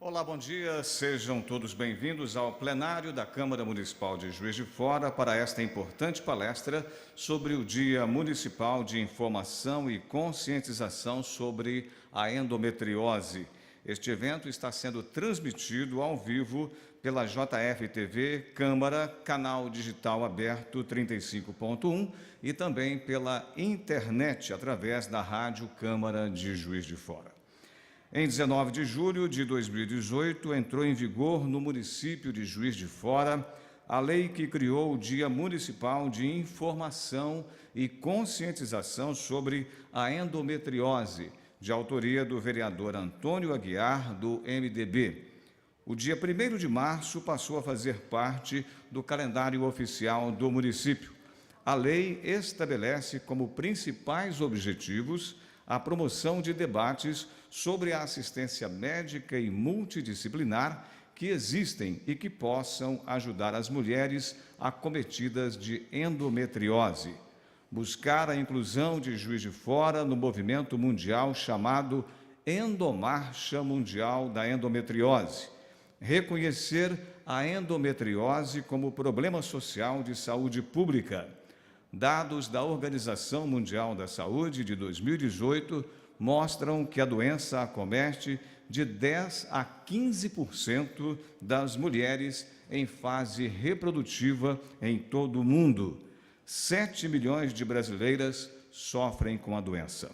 Olá, bom dia, sejam todos bem-vindos ao plenário da Câmara Municipal de Juiz de Fora para esta importante palestra sobre o Dia Municipal de Informação e Conscientização sobre a Endometriose. Este evento está sendo transmitido ao vivo pela JF-TV Câmara, canal digital aberto 35.1 e também pela internet através da Rádio Câmara de Juiz de Fora. Em 19 de julho de 2018, entrou em vigor no município de Juiz de Fora a lei que criou o Dia Municipal de Informação e Conscientização sobre a Endometriose, de autoria do vereador Antônio Aguiar, do MDB. O dia 1º de março passou a fazer parte do calendário oficial do município. A lei estabelece como principais objetivos a promoção de debates sobre a assistência médica e multidisciplinar que existem e que possam ajudar as mulheres acometidas de endometriose. Buscar a inclusão de Juiz de Fora no movimento mundial chamado Endomarcha Mundial da Endometriose. Reconhecer a endometriose como problema social de saúde pública. Dados da Organização Mundial da Saúde de 2018 mostram que a doença acomete de 10 a 15% das mulheres em fase reprodutiva em todo o mundo. 7 milhões de brasileiras sofrem com a doença.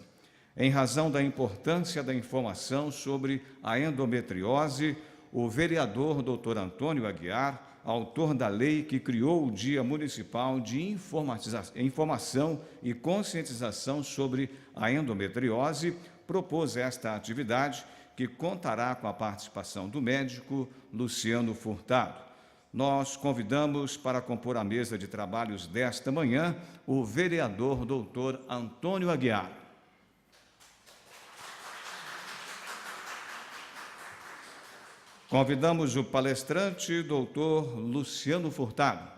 Em razão da importância da informação sobre a endometriose, o vereador Dr. Antônio Aguiar, autor da lei que criou o Dia Municipal de Informação e Conscientização sobre a Endometriose, propôs esta atividade que contará com a participação do médico Luciano Furtado. Nós convidamos para compor a mesa de trabalhos desta manhã o vereador Dr. Antônio Aguiar. Convidamos o palestrante, doutor Luciano Furtado.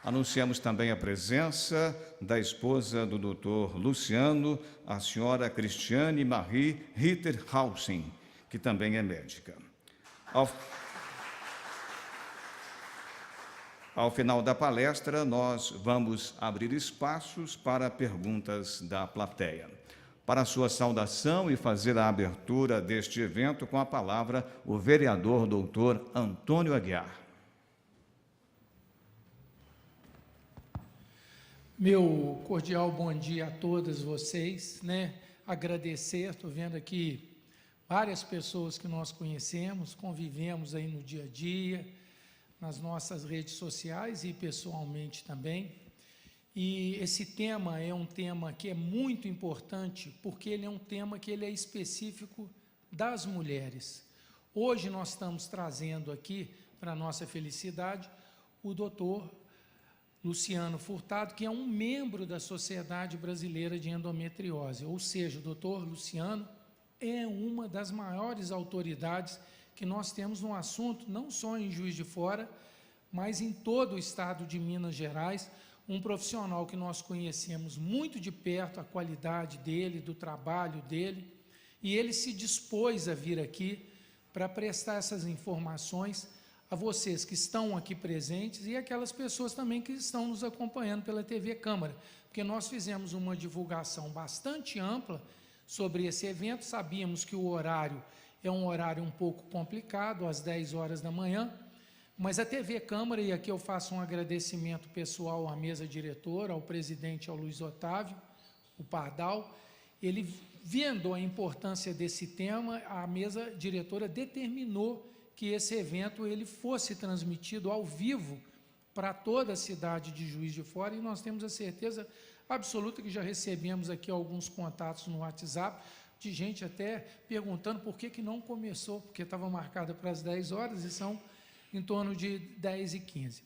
Anunciamos também a presença da esposa do doutor Luciano, a senhora Cristiane Marie Ritterhausen, que também é médica. Ao final da palestra, nós vamos abrir espaços para perguntas da plateia. Para a sua saudação e fazer a abertura deste evento, com a palavra, o vereador doutor Antônio Aguiar. Meu cordial bom dia a todas vocês, Agradecer, estou vendo aqui várias pessoas que nós conhecemos, convivemos aí no dia a dia, nas nossas redes sociais e pessoalmente também. E esse tema é um tema que é muito importante, porque ele é um tema que ele é específico das mulheres. Hoje nós estamos trazendo aqui, para a nossa felicidade, o doutor Luciano Furtado, que é um membro da Sociedade Brasileira de Endometriose, ou seja, o doutor Luciano é uma das maiores autoridades que nós temos no assunto, não só em Juiz de Fora, mas em todo o estado de Minas Gerais, um profissional que nós conhecemos muito de perto, a qualidade dele, do trabalho dele, e ele se dispôs a vir aqui para prestar essas informações a vocês que estão aqui presentes e aquelas pessoas também que estão nos acompanhando pela TV Câmara, porque nós fizemos uma divulgação bastante ampla sobre esse evento, sabíamos que o horário é um horário um pouco complicado, às 10 horas da manhã, mas a TV Câmara, e aqui eu faço um agradecimento pessoal à mesa diretora, ao presidente, ao Luiz Otávio, o Pardal, ele, vendo a importância desse tema, a mesa diretora determinou que esse evento ele fosse transmitido ao vivo para toda a cidade de Juiz de Fora, e nós temos a certeza absoluta que já recebemos aqui alguns contatos no WhatsApp, de gente até perguntando por que não começou, porque estava marcada para as 10 horas e são em torno de 10h15.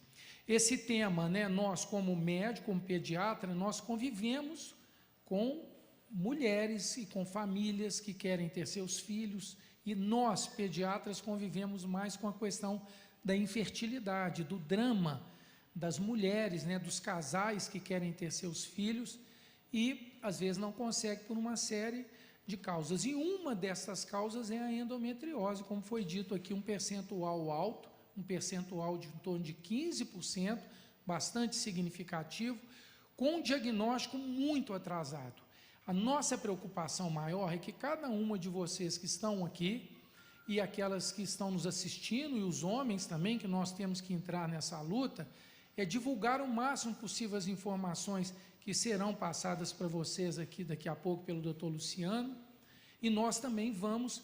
Esse tema, nós como médico, como pediatra, nós convivemos com mulheres e com famílias que querem ter seus filhos, e nós, pediatras, convivemos mais com a questão da infertilidade, do drama das mulheres, dos casais que querem ter seus filhos e, às vezes, não conseguem por uma série de causas. E uma dessas causas é a endometriose, como foi dito aqui, um percentual alto, um percentual de em torno de 15%, bastante significativo, com um diagnóstico muito atrasado. A nossa preocupação maior é que cada uma de vocês que estão aqui, e aquelas que estão nos assistindo, e os homens também, que nós temos que entrar nessa luta, é divulgar o máximo possível as informações que serão passadas para vocês aqui daqui a pouco pelo Dr. Luciano, e nós também vamos,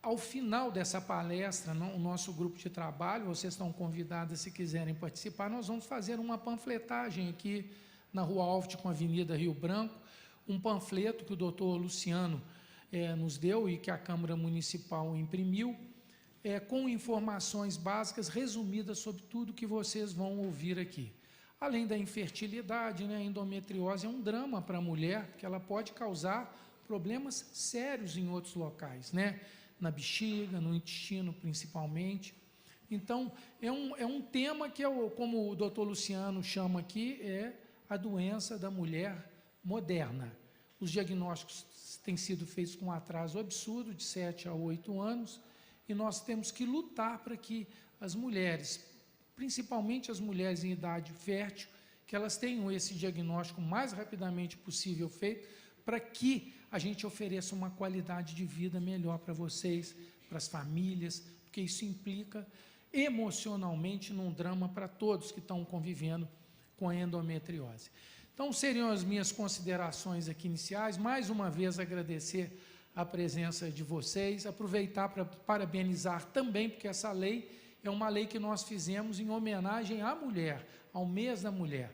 ao final dessa palestra, o nosso grupo de trabalho, vocês estão convidados se quiserem participar, nós vamos fazer uma panfletagem aqui na Rua Alft com a Avenida Rio Branco, um panfleto que o Dr. Luciano nos deu e que a Câmara Municipal imprimiu, com informações básicas resumidas sobre tudo que vocês vão ouvir aqui. Além da infertilidade, né, a endometriose é um drama para a mulher, que ela pode causar problemas sérios em outros locais, né, na bexiga, no intestino principalmente. Então, é um tema que, como o doutor Luciano chama aqui, é a doença da mulher moderna. Os diagnósticos têm sido feitos com um atraso absurdo, de 7 a 8 anos, e nós temos que lutar para que as mulheres, principalmente as mulheres em idade fértil, que elas tenham esse diagnóstico o mais rapidamente possível feito, para que a gente ofereça uma qualidade de vida melhor para vocês, para as famílias, porque isso implica emocionalmente num drama para todos que estão convivendo com a endometriose. Então, seriam as minhas considerações aqui iniciais. Mais uma vez, agradecer a presença de vocês, aproveitar para parabenizar também, porque essa lei é uma lei que nós fizemos em homenagem à mulher, ao mês da mulher.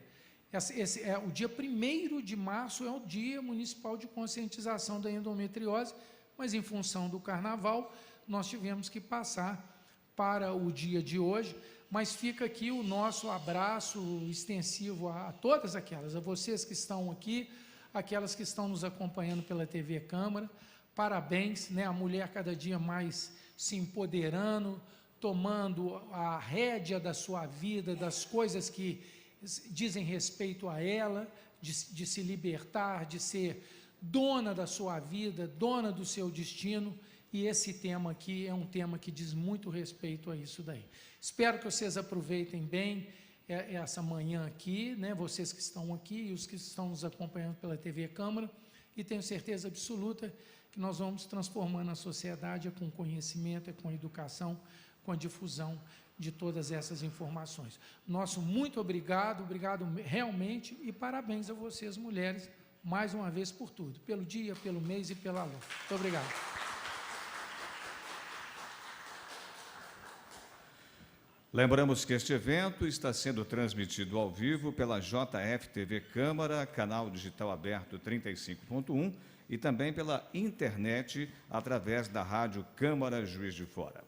O dia 1º de março é o Dia Municipal de Conscientização da Endometriose, mas em função do Carnaval, nós tivemos que passar para o dia de hoje, mas fica aqui o nosso abraço extensivo a todas aquelas, a vocês que estão aqui, aquelas que estão nos acompanhando pela TV Câmara. Parabéns, né? A mulher cada dia mais se empoderando, tomando a rédea da sua vida, das coisas que dizem respeito a ela, de se libertar, de ser dona da sua vida, dona do seu destino, e esse tema aqui é um tema que diz muito respeito a isso daí. Espero que vocês aproveitem bem essa manhã aqui, né, vocês que estão aqui e os que estão nos acompanhando pela TV Câmara, e tenho certeza absoluta que nós vamos transformando a sociedade com conhecimento, com educação, com a difusão de todas essas informações. Nosso muito obrigado, obrigado realmente, e parabéns a vocês, mulheres, mais uma vez por tudo, pelo dia, pelo mês e pela luta. Muito obrigado. Lembramos que este evento está sendo transmitido ao vivo pela JF TV Câmara, canal digital aberto 35.1, e também pela internet através da Rádio Câmara Juiz de Fora.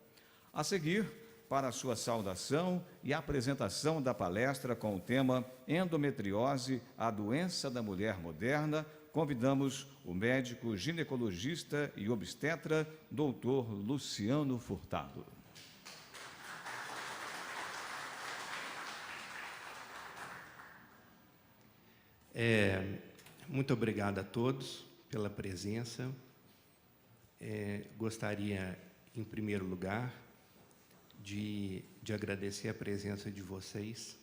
A seguir, para a sua saudação e apresentação da palestra com o tema Endometriose, a doença da mulher moderna, convidamos o médico ginecologista e obstetra, Dr. Luciano Furtado. Muito obrigado a todos pela presença. Gostaria, em primeiro lugar, de agradecer a presença de vocês,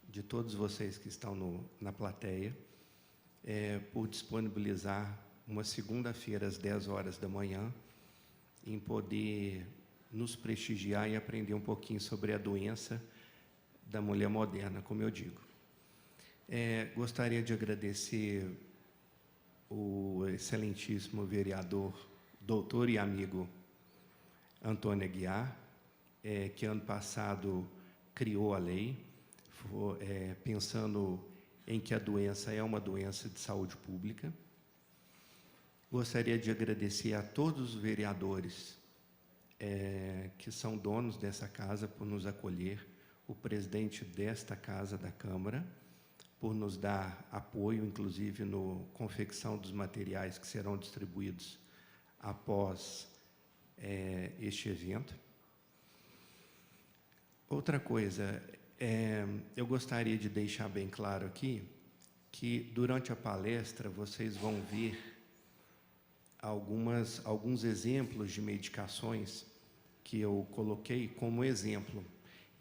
de todos vocês que estão na plateia, por disponibilizar uma segunda-feira às 10 horas da manhã, em poder nos prestigiar e aprender um pouquinho sobre a doença da mulher moderna, como eu digo. Gostaria de agradecer o excelentíssimo vereador, doutor e amigo Antônio Aguiar, que ano passado criou a lei, pensando em que a doença é uma doença de saúde pública. Gostaria de agradecer a todos os vereadores que são donos dessa casa por nos acolher, o presidente desta casa da Câmara, por nos dar apoio, inclusive, na confecção dos materiais que serão distribuídos após este evento. Outra coisa, eu gostaria de deixar bem claro aqui que, durante a palestra, vocês vão ver alguns exemplos de medicações que eu coloquei como exemplo.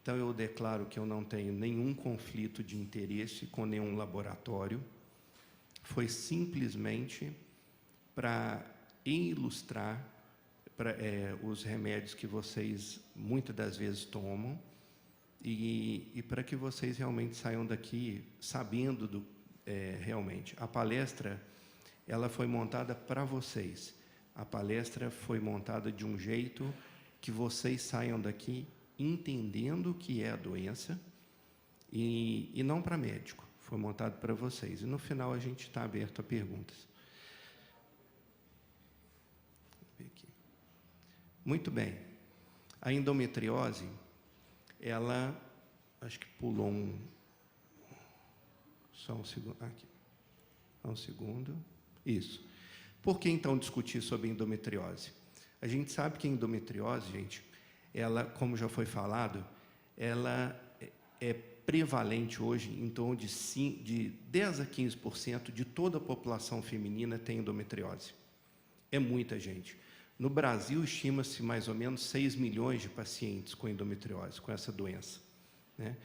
Então, eu declaro que eu não tenho nenhum conflito de interesse com nenhum laboratório. Foi simplesmente para ilustrar os remédios que vocês muitas das vezes tomam e para que vocês realmente saiam daqui sabendo realmente. A palestra, ela foi montada para vocês. A palestra foi montada de um jeito que vocês saiam daqui entendendo o que é a doença e não para médico. Foi montado para vocês. E, no final, a gente está aberto a perguntas. Muito bem. A endometriose, ela... Acho que pulou só um segundo. Aqui. Um segundo. Isso. Por que, então, discutir sobre endometriose? A gente sabe que a endometriose, gente, ela, como já foi falado, ela é prevalente hoje, em torno de 10 a 15% de toda a população feminina tem endometriose. É muita gente. No Brasil, estima-se mais ou menos 6 milhões de pacientes com endometriose, com essa doença, né?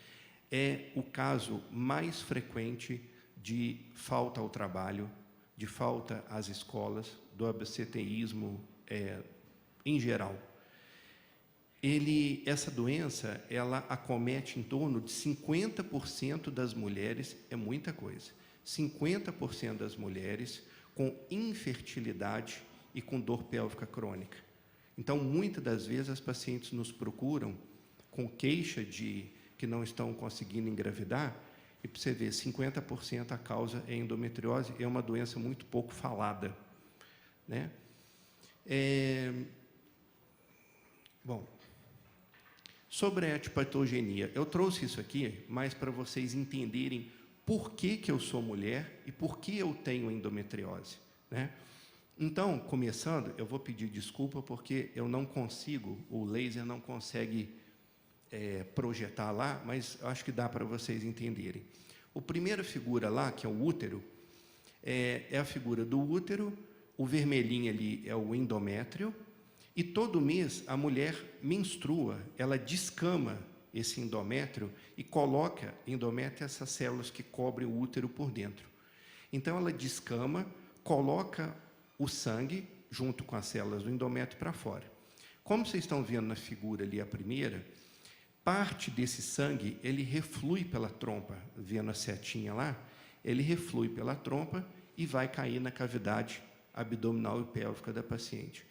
É o caso mais frequente de falta ao trabalho, de falta às escolas, do absenteísmo em geral. Essa doença, ela acomete em torno de 50% das mulheres, é muita coisa, 50% das mulheres com infertilidade e com dor pélvica crônica. Então, muitas das vezes, as pacientes nos procuram com queixa de que não estão conseguindo engravidar, e para você ver, 50% a causa é endometriose, é uma doença muito pouco falada, né? Bom, sobre a etiopatogenia, eu trouxe isso aqui mais para vocês entenderem por que eu sou mulher e por que eu tenho endometriose, né? Então, começando, eu vou pedir desculpa porque eu não consigo, o laser não consegue projetar lá, mas acho que dá para vocês entenderem. A primeira figura lá, que é o útero, é a figura do útero, o vermelhinho ali é o endométrio, e todo mês a mulher menstrua, ela descama esse endométrio e coloca endométrio essas células que cobrem o útero por dentro. Então, ela descama, coloca o sangue, junto com as células do endométrio, para fora. Como vocês estão vendo na figura ali, a primeira, parte desse sangue, ele reflui pela trompa, vendo a setinha lá, ele reflui pela trompa e vai cair na cavidade abdominal e pélvica da paciente.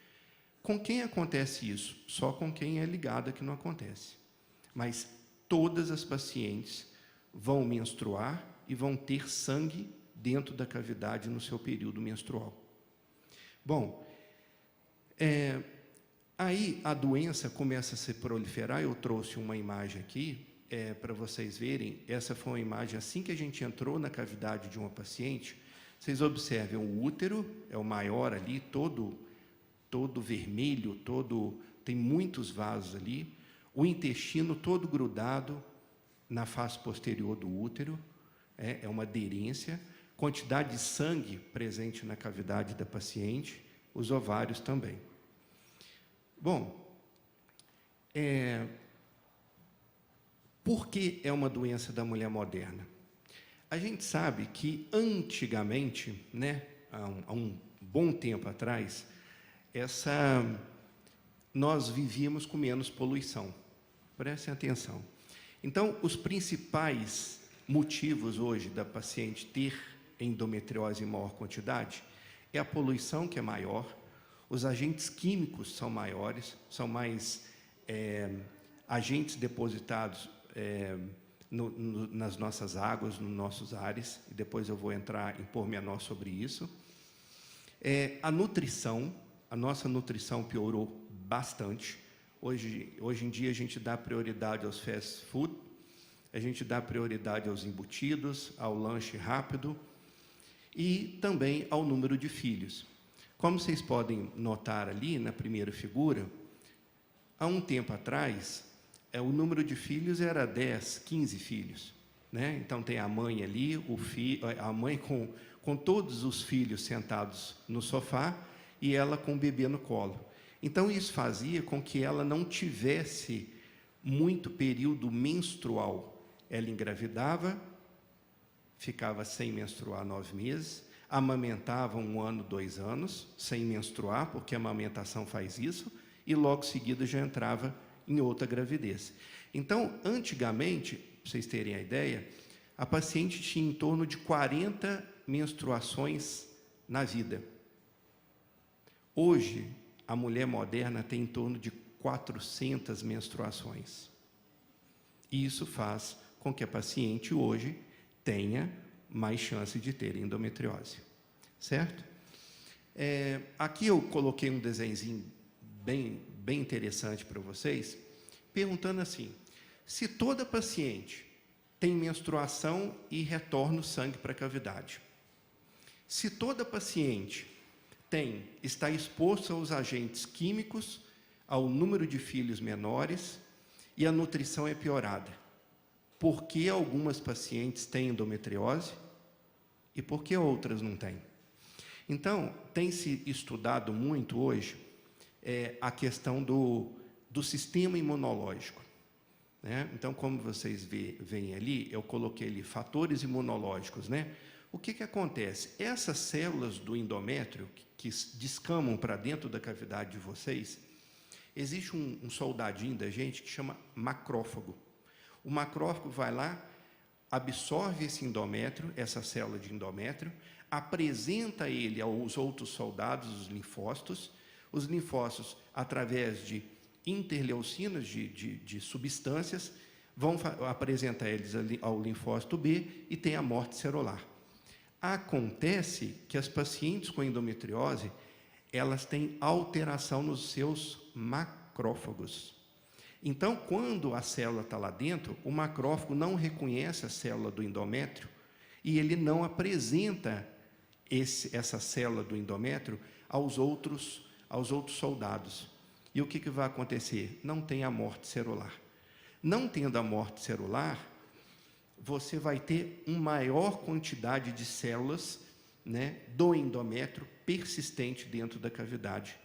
Com quem acontece isso? Só com quem é ligado que não acontece. Mas todas as pacientes vão menstruar e vão ter sangue dentro da cavidade no seu período menstrual. Bom, aí a doença começa a se proliferar. Eu trouxe uma imagem aqui para vocês verem. Essa foi uma imagem assim que a gente entrou na cavidade de uma paciente. Vocês observem, o útero é o maior ali, todo vermelho, tem muitos vasos ali. O intestino todo grudado na face posterior do útero, é uma aderência. Quantidade de sangue presente na cavidade da paciente, os ovários também. Bom, por que é uma doença da mulher moderna? A gente sabe que antigamente, né, há um bom tempo atrás, nós vivíamos com menos poluição. Prestem atenção. Então, os principais motivos hoje da paciente ter endometriose em maior quantidade é a poluição, que é maior, os agentes químicos são maiores, são mais agentes depositados nas nossas águas, nos nossos ares, e depois eu vou entrar em pormenor sobre isso. A nutrição, a nossa nutrição piorou bastante. Hoje em dia, a gente dá prioridade aos fast food, a gente dá prioridade aos embutidos, ao lanche rápido, e também ao número de filhos. Como vocês podem notar ali na primeira figura, há um tempo atrás, o número de filhos era 10, 15 filhos, né? Então, tem a mãe ali, a mãe com todos os filhos sentados no sofá, e ela com o bebê no colo. Então, isso fazia com que ela não tivesse muito período menstrual. Ela engravidava, ficava sem menstruar 9 meses, amamentava 1 ano, 2 anos, sem menstruar, porque a amamentação faz isso, e logo em seguida já entrava em outra gravidez. Então, antigamente, para vocês terem a ideia, a paciente tinha em torno de 40 menstruações na vida. Hoje, a mulher moderna tem em torno de 400 menstruações. E isso faz com que a paciente hoje tenha mais chance de ter endometriose. Certo? Aqui eu coloquei um desenhozinho bem interessante para vocês, perguntando assim, se toda paciente tem menstruação e retorna o sangue para a cavidade, se toda paciente está exposto aos agentes químicos, ao número de filhos menores e a nutrição é piorada, por que algumas pacientes têm endometriose e por que outras não têm? Então, tem se estudado muito hoje a questão do sistema imunológico. Né? Então, como vocês veem ali, eu coloquei ali fatores imunológicos. Né? O que acontece? Essas células do endométrio que descamam para dentro da cavidade de vocês, existe um soldadinho da gente que chama macrófago. O macrófago vai lá, absorve esse endométrio, essa célula de endométrio, apresenta ele aos outros soldados, os linfócitos. Os linfócitos, através de interleucinas, de substâncias, vão apresentar eles ao linfócito B e tem a morte celular. Acontece que as pacientes com endometriose, elas têm alteração nos seus macrófagos. Então, quando a célula está lá dentro, o macrófago não reconhece a célula do endométrio e ele não apresenta essa célula do endométrio aos outros soldados. E o que vai acontecer? Não tem a morte celular. Não tendo a morte celular, você vai ter uma maior quantidade de células, né, do endométrio persistente dentro da cavidade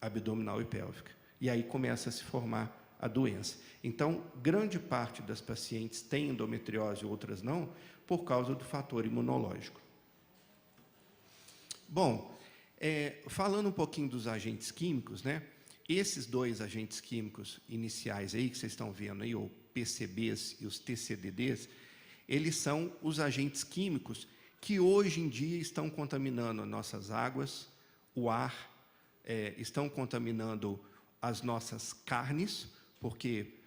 abdominal e pélvica. E aí começa a se formar a doença. Então, grande parte das pacientes tem endometriose, outras não, por causa do fator imunológico. Bom, falando um pouquinho dos agentes químicos, né? Esses 2 agentes químicos iniciais aí que vocês estão vendo aí, o PCBs e os TCDDs, eles são os agentes químicos que hoje em dia estão contaminando nossas águas, o ar, estão contaminando as nossas carnes, porque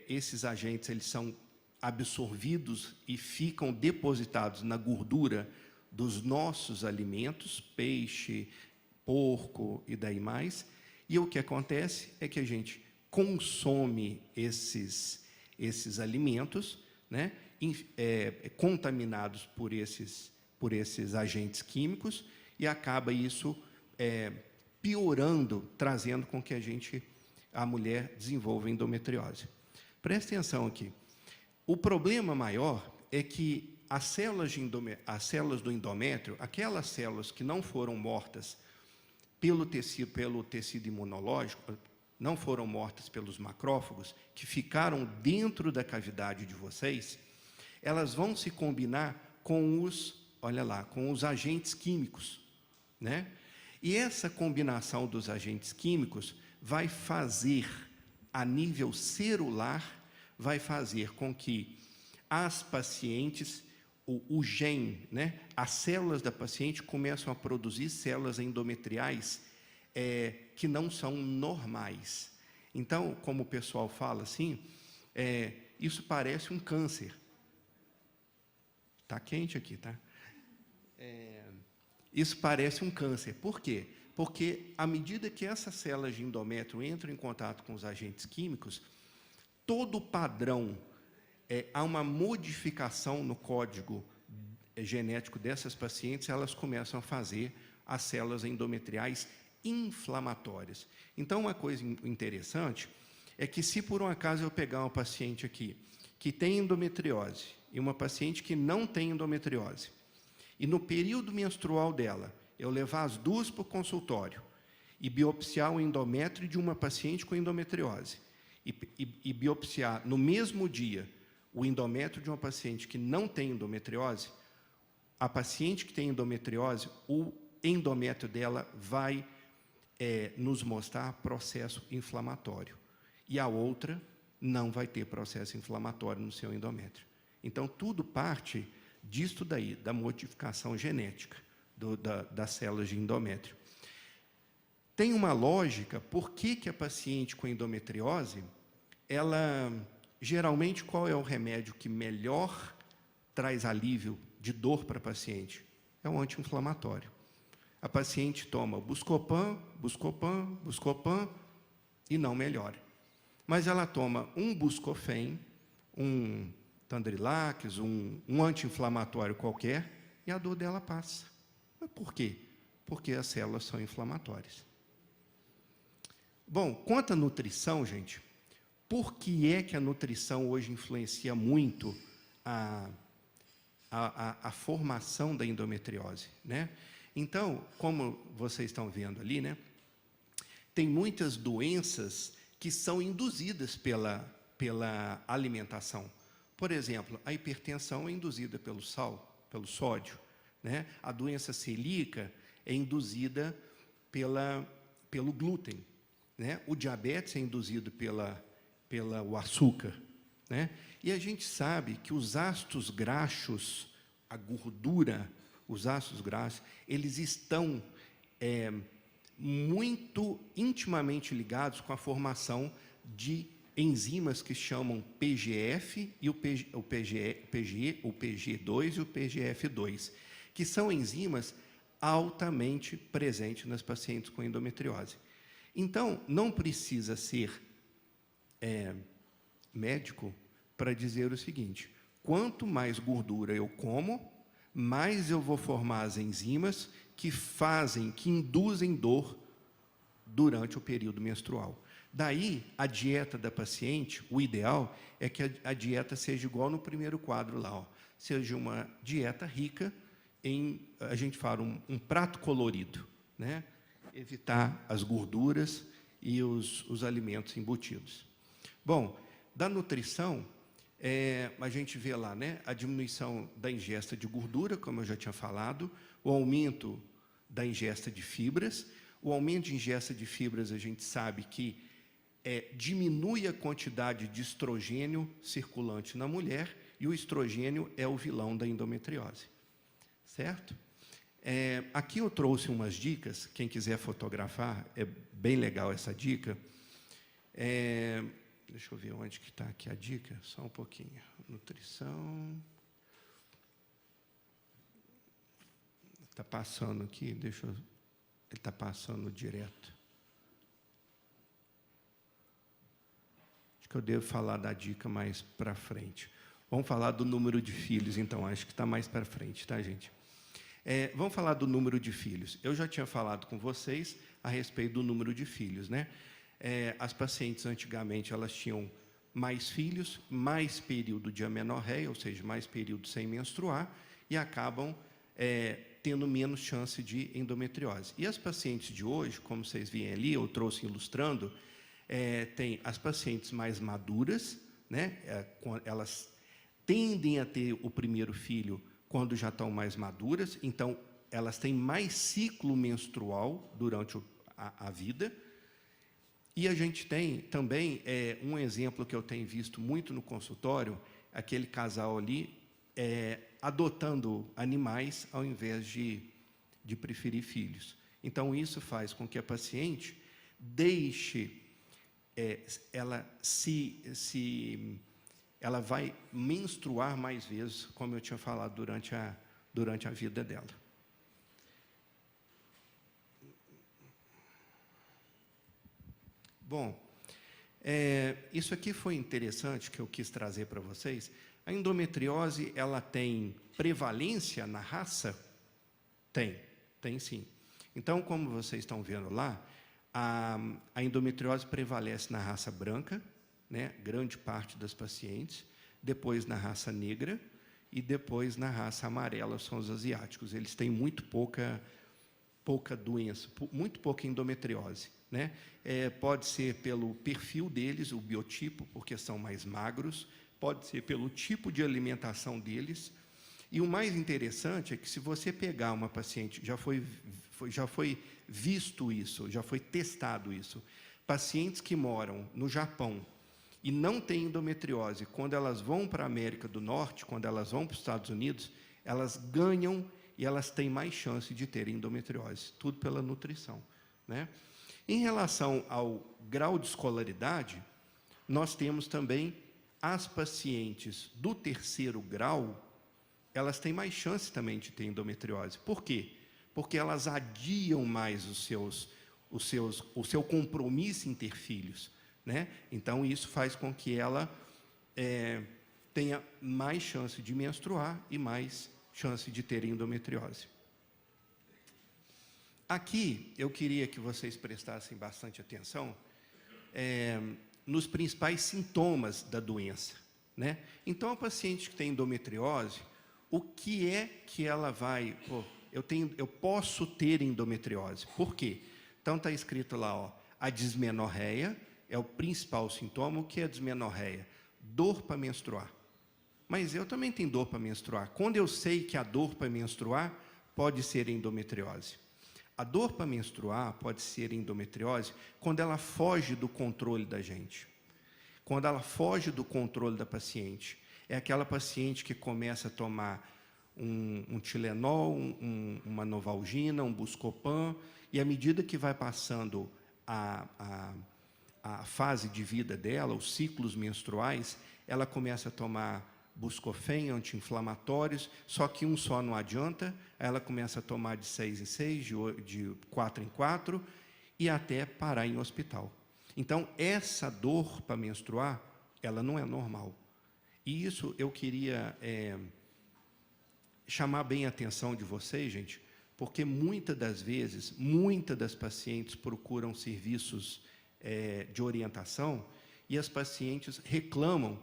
esses agentes eles são absorvidos e ficam depositados na gordura dos nossos alimentos, peixe, porco e daí mais. E o que acontece é que a gente consome esses alimentos, né, contaminados por esses agentes químicos, e acaba isso piorando, trazendo com que a mulher desenvolva endometriose. Preste atenção aqui. O problema maior é que as células do endométrio, aquelas células que não foram mortas pelo tecido imunológico, não foram mortas pelos macrófagos, que ficaram dentro da cavidade de vocês, elas vão se combinar com os agentes químicos, né? E essa combinação dos agentes químicos vai fazer, a nível celular, vai fazer com que as pacientes, o gene, né, as células da paciente começam a produzir células endometriais que não são normais. Então, como o pessoal fala assim, isso parece um câncer. Está quente aqui, tá? Isso parece um câncer. Por quê? Porque, à medida que essas células de endométrio entram em contato com os agentes químicos, todo o padrão, há uma modificação no código genético dessas pacientes, elas começam a fazer as células endometriais inflamatórias. Então, uma coisa interessante é que, se por um acaso eu pegar uma paciente aqui que tem endometriose e uma paciente que não tem endometriose, e no período menstrual dela eu levar as duas para o consultório e biopsiar o endométrio de uma paciente com endometriose e biopsiar no mesmo dia o endométrio de uma paciente que não tem endometriose, a paciente que tem endometriose, o endométrio dela vai nos mostrar processo inflamatório. E a outra não vai ter processo inflamatório no seu endométrio. Então, tudo parte disto daí, da modificação genética das células de endométrio. Tem uma lógica, por que a paciente com endometriose, ela, geralmente, qual é o remédio que melhor traz alívio de dor para a paciente? É o anti-inflamatório. A paciente toma Buscopan e não melhora. Mas ela toma um Buscofen, um Tandrilax, um anti-inflamatório qualquer, e a dor dela passa. Mas por quê? Porque as células são inflamatórias. Bom, quanto à nutrição, gente, por que é que a nutrição hoje influencia muito a formação da endometriose, né? Então, como vocês estão vendo ali, né, tem muitas doenças que são induzidas pela alimentação. Por exemplo, a hipertensão é induzida pelo sal, pelo sódio, né? A doença celíaca é induzida pelo glúten, né? O diabetes é induzido pelo açúcar, né? E a gente sabe que os ácidos graxos, a gordura, os ácidos graxos, eles estão muito intimamente ligados com a formação de enzimas que chamam PGF e o PG2 e o PGF2, que são enzimas altamente presentes nas pacientes com endometriose. Então, não precisa ser médico para dizer o seguinte: quanto mais gordura eu como, mais eu vou formar as enzimas que induzem dor durante o período menstrual. Daí, a dieta da paciente, o ideal é que a dieta seja igual no primeiro quadro lá, ó, seja uma dieta rica em, a gente fala, um prato colorido, né? Evitar as gorduras e os alimentos embutidos. Bom, da nutrição, a gente vê lá, né, a diminuição da ingesta de gordura, como eu já tinha falado, o aumento da ingesta de fibras. O aumento de ingesta de fibras, a gente sabe que diminui a quantidade de estrogênio circulante na mulher, e o estrogênio é o vilão da endometriose. Certo? Aqui eu trouxe umas dicas, quem quiser fotografar, é bem legal essa dica. Deixa eu ver onde que está aqui a dica, só um pouquinho. Nutrição. Está passando aqui, ele está passando direto. Acho que eu devo falar da dica mais para frente. Vamos falar do número de filhos, então, acho que está mais para frente, tá, gente? Vamos falar do número de filhos. Eu já tinha falado com vocês a respeito do número de filhos, né? As pacientes, antigamente, elas tinham mais filhos, mais período de amenorreia, ou seja, mais período sem menstruar, e acabam tendo menos chance de endometriose. E as pacientes de hoje, como vocês veem ali, eu trouxe ilustrando, tem as pacientes mais maduras, né? Elas tendem a ter o primeiro filho quando já estão mais maduras, então elas têm mais ciclo menstrual durante a vida. E a gente tem também um exemplo que eu tenho visto muito no consultório, aquele casal ali adotando animais ao invés de preferir filhos. Então, isso faz com que a paciente deixe, ela vai menstruar mais vezes, como eu tinha falado, durante a vida dela. Bom, isso aqui foi interessante, que eu quis trazer para vocês. A endometriose, ela tem prevalência na raça? Tem sim. Então, como vocês estão vendo lá, a endometriose prevalece na raça branca, né, grande parte das pacientes, depois na raça negra e depois na raça amarela, são os asiáticos. Eles têm muito pouca pouca doença, muito pouca endometriose, né? Pode ser pelo perfil deles, o biotipo, porque são mais magros, pode ser pelo tipo de alimentação deles. E o mais interessante é que, se você pegar uma paciente, já foi visto isso, já foi testado isso, pacientes que moram no Japão e não têm endometriose, quando elas vão para a América do Norte, quando elas vão para os Estados Unidos, elas ganham e elas têm mais chance de terem endometriose, tudo pela nutrição, né? Em relação ao grau de escolaridade, nós temos também as pacientes do 3º grau, elas têm mais chance também de ter endometriose. Por quê? Porque elas adiam mais o seu compromisso em ter filhos, né? Então, isso faz com que ela tenha mais chance de menstruar e mais chance de ter endometriose. Aqui, eu queria que vocês prestassem bastante atenção nos principais sintomas da doença, né? Então, a paciente que tem endometriose, o que é que ela vai... eu posso ter endometriose. Por quê? Então, está escrito lá, ó, a dismenorreia é o principal sintoma. O que é a dismenorreia? Dor para menstruar. Mas eu também tenho dor para menstruar. Quando eu sei que a dor para menstruar pode ser endometriose. A dor para menstruar pode ser endometriose quando ela foge do controle da gente. Quando ela foge do controle da paciente. É aquela paciente que começa a tomar um Tilenol, uma Novalgina, um Buscopan, e à medida que vai passando a fase de vida dela, os ciclos menstruais, ela começa a tomar Buscofen, anti-inflamatórios, só que um só não adianta, ela começa a tomar de 6 em 6, de 4 em 4, e até parar em hospital. Então, essa dor para menstruar, ela não é normal. E isso eu queria chamar bem a atenção de vocês, gente, porque muitas das vezes, muitas das pacientes procuram serviços de orientação e as pacientes reclamam: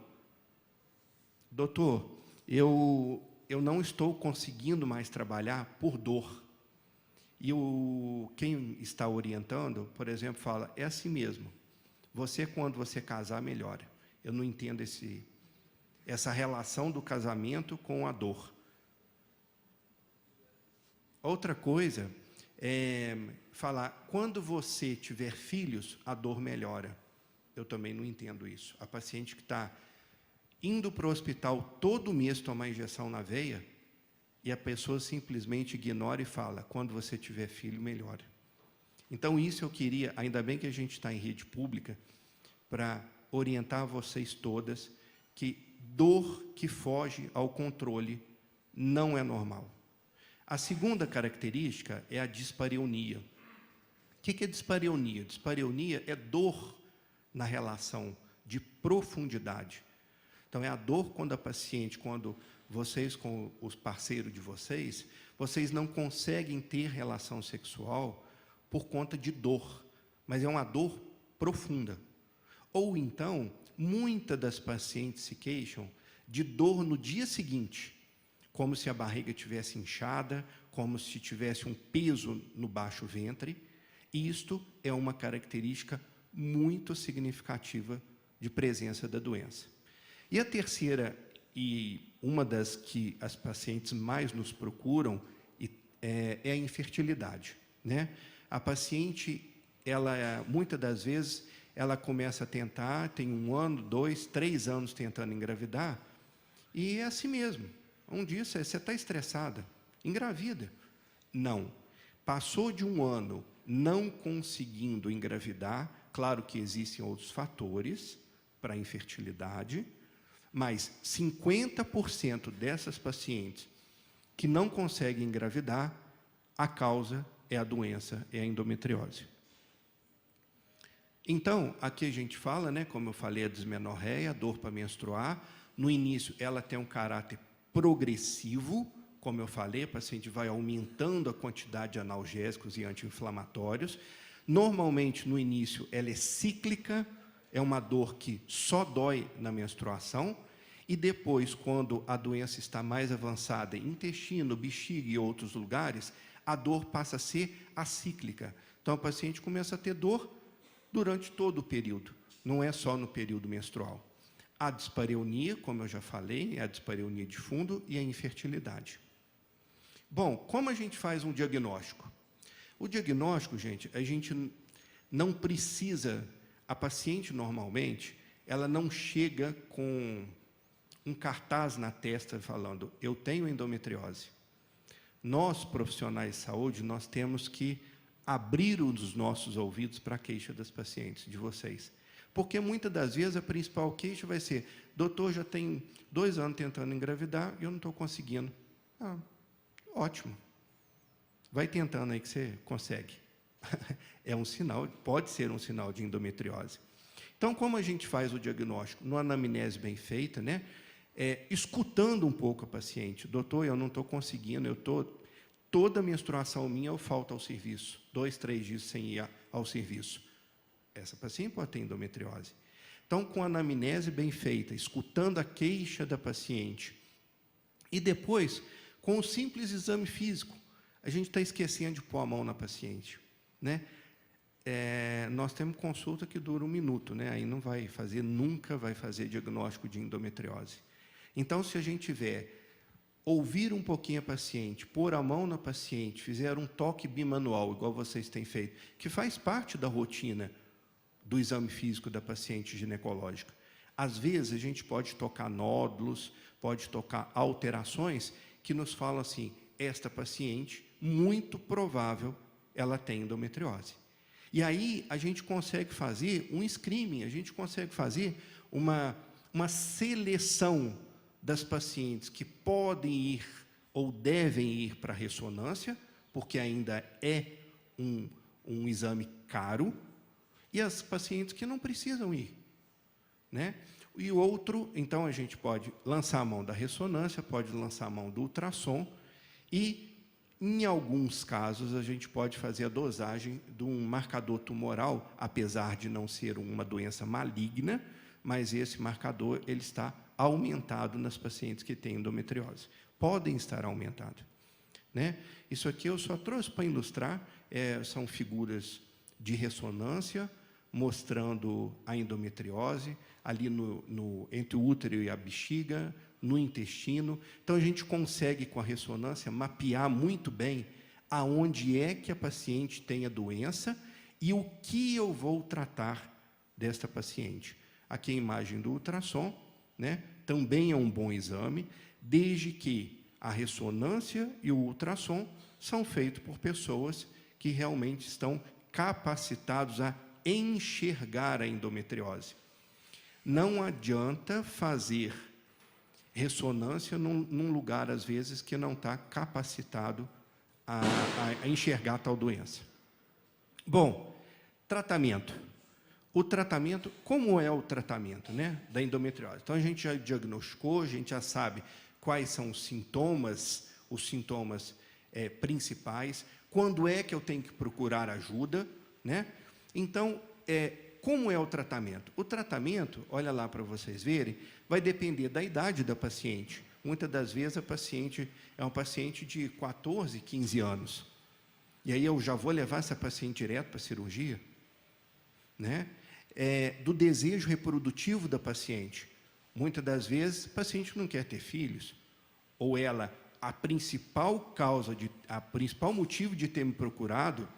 doutor, eu não estou conseguindo mais trabalhar por dor. E quem está orientando, por exemplo, fala: é assim mesmo. Você, quando você casar, melhora. Eu não entendo essa relação do casamento com a dor. Outra coisa é falar: quando você tiver filhos, a dor melhora. Eu também não entendo isso. A paciente que está indo para o hospital todo mês tomar injeção na veia, e a pessoa simplesmente ignora e fala: quando você tiver filho, melhora. Então, isso eu queria, ainda bem que a gente está em rede pública, para orientar vocês todas que dor que foge ao controle não é normal. A segunda característica é a dispareunia. O que é dispareunia? Dispareunia é dor na relação de profundidade. Então, é a dor quando a paciente, quando vocês, com os parceiros de vocês não conseguem ter relação sexual por conta de dor, mas é uma dor profunda. Ou então, muitas das pacientes se queixam de dor no dia seguinte, como se a barriga tivesse inchada, como se tivesse um peso no baixo ventre. E isto é uma característica muito significativa de presença da doença. E a terceira, e uma das que as pacientes mais nos procuram, é a infertilidade, né? A paciente, muitas das vezes, ela começa a tentar, tem 1 ano, 2, 3 anos tentando engravidar, e é assim mesmo. Um dia você está estressada, engravida. Não. Passou de 1 ano não conseguindo engravidar, claro que existem outros fatores para a infertilidade, mas 50% dessas pacientes que não conseguem engravidar, a causa é a doença, é a endometriose. Então, aqui a gente fala, né, como eu falei, a dismenorreia, a dor para menstruar. No início, ela tem um caráter progressivo, como eu falei, a paciente vai aumentando a quantidade de analgésicos e anti-inflamatórios. Normalmente, no início, ela é cíclica, é uma dor que só dói na menstruação, e depois, quando a doença está mais avançada, intestino, bexiga e outros lugares, a dor passa a ser acíclica. Então, a paciente começa a ter dor durante todo o período, não é só no período menstrual. A dispareunia, como eu já falei, é a dispareunia de fundo e a infertilidade. Bom, como a gente faz um diagnóstico? O diagnóstico, gente, a gente não precisa, a paciente normalmente, ela não chega com um cartaz na testa falando, eu tenho endometriose. Nós, profissionais de saúde, nós temos que abrir os nossos ouvidos para a queixa das pacientes, de vocês. Porque, muitas das vezes, a principal queixa vai ser, doutor, já tem 2 anos tentando engravidar e eu não estou conseguindo. Ah, ótimo. Vai tentando aí que você consegue. É um sinal, pode ser um sinal de endometriose. Então, como a gente faz o diagnóstico? Numa anamnese bem feita, né? Escutando um pouco a paciente. Doutor, eu não estou conseguindo, toda a menstruação minha eu falto ao serviço. 2, 3 dias sem ir ao serviço. Essa paciente pode ter endometriose. Então, com a anamnese bem feita, escutando a queixa da paciente, e depois, com o simples exame físico, a gente está esquecendo de pôr a mão na paciente, né? Nós temos consulta que dura 1 minuto, né? Aí não vai fazer, nunca vai fazer diagnóstico de endometriose. Então, se a gente tiver, ouvir um pouquinho a paciente, pôr a mão na paciente, fizer um toque bimanual, igual vocês têm feito, que faz parte da rotina do exame físico da paciente ginecológica. Às vezes, a gente pode tocar nódulos, pode tocar alterações que nos falam assim, esta paciente, muito provável, ela tem endometriose. E aí, a gente consegue fazer um screening, a gente consegue fazer uma seleção das pacientes que podem ir ou devem ir para a ressonância, porque ainda é um exame caro, e as pacientes que não precisam ir, né? E o outro, então, a gente pode lançar a mão da ressonância, pode lançar a mão do ultrassom, e, em alguns casos, a gente pode fazer a dosagem de um marcador tumoral, apesar de não ser uma doença maligna, mas esse marcador ele está aumentado nas pacientes que têm endometriose. Podem estar aumentados, né? Isso aqui eu só trouxe para ilustrar, são figuras de ressonância, mostrando a endometriose, ali entre o útero e a bexiga, no intestino. Então, a gente consegue, com a ressonância, mapear muito bem aonde é que a paciente tem a doença e o que eu vou tratar desta paciente. Aqui a imagem do ultrassom, né? Também é um bom exame, desde que a ressonância e o ultrassom são feitos por pessoas que realmente estão capacitados a enxergar a endometriose. Não adianta fazer ressonância num lugar, às vezes, que não está capacitado a enxergar tal doença. Bom, tratamento. O tratamento, como é o tratamento, né, da endometriose? Então, a gente já diagnosticou, a gente já sabe quais são os sintomas principais, quando é que eu tenho que procurar ajuda, né? Então, como é o tratamento? O tratamento, olha lá para vocês verem, vai depender da idade da paciente. Muitas das vezes a paciente é uma paciente de 14, 15 anos. E aí eu já vou levar essa paciente direto para a cirurgia, né? Do desejo reprodutivo da paciente. Muitas das vezes, a paciente não quer ter filhos, ou ela, a principal motivo de ter me procurado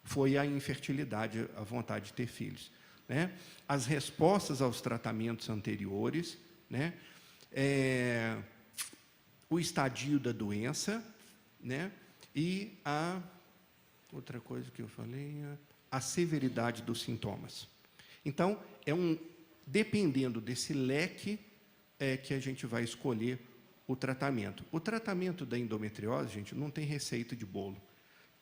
foi a infertilidade, a vontade de ter filhos, né? As respostas aos tratamentos anteriores, né? O estadio da doença, né? E outra coisa que eu falei, a severidade dos sintomas. Então, dependendo desse leque, que a gente vai escolher o tratamento. O tratamento da endometriose, gente, não tem receita de bolo.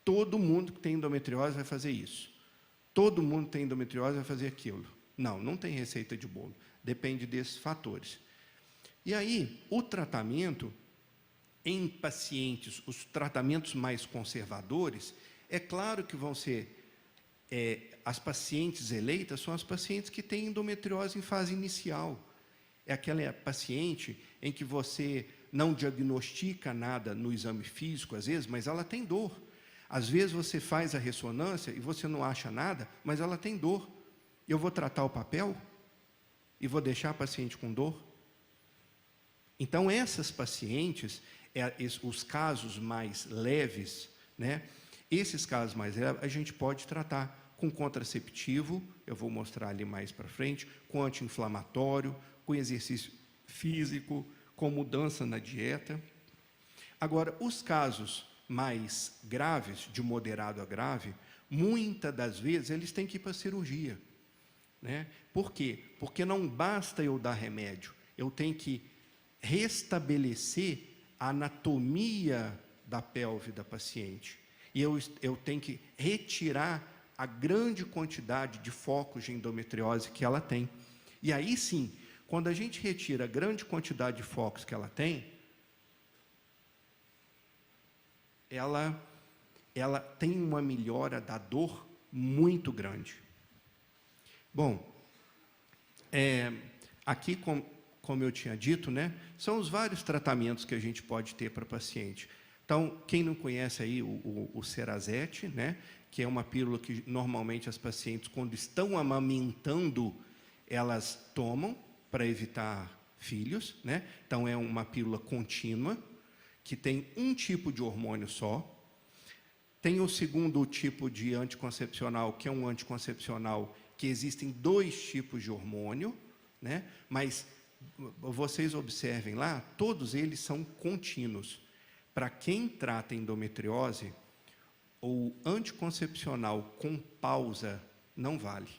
Todo mundo que tem endometriose vai fazer isso. Todo mundo que tem endometriose vai fazer aquilo. Não tem receita de bolo. Depende desses fatores. E aí, o tratamento, em pacientes, os tratamentos mais conservadores, é claro que vão ser... as pacientes eleitas são as pacientes que têm endometriose em fase inicial. É aquela paciente em que você não diagnostica nada no exame físico, às vezes, mas ela tem dor. Às vezes você faz a ressonância e você não acha nada, mas ela tem dor. Eu vou tratar o papel e vou deixar a paciente com dor? Então, essas pacientes, os casos mais leves, né? Esses casos mais leves, a gente pode tratar com contraceptivo, eu vou mostrar ali mais para frente, com anti-inflamatório, com exercício físico, com mudança na dieta. Agora, os casos mais graves, de moderado a grave, muitas das vezes eles têm que ir para a cirurgia, né? Por quê? Porque não basta eu dar remédio, eu tenho que restabelecer a anatomia da pelve da paciente. E eu tenho que retirar a grande quantidade de focos de endometriose que ela tem. E aí sim, quando a gente retira a grande quantidade de focos que ela tem, ela tem uma melhora da dor muito grande. Bom, aqui, como eu tinha dito, né, são os vários tratamentos que a gente pode ter para paciente. Então, quem não conhece aí o Cerazette, né, que é uma pílula que normalmente as pacientes, quando estão amamentando, elas tomam para evitar filhos, né? Então, é uma pílula contínua, que tem um tipo de hormônio só. Tem o segundo tipo de anticoncepcional, que é um anticoncepcional que existem 2 tipos de hormônio, né? Mas vocês observem lá, todos eles são contínuos. Para quem trata endometriose, o anticoncepcional com pausa não vale.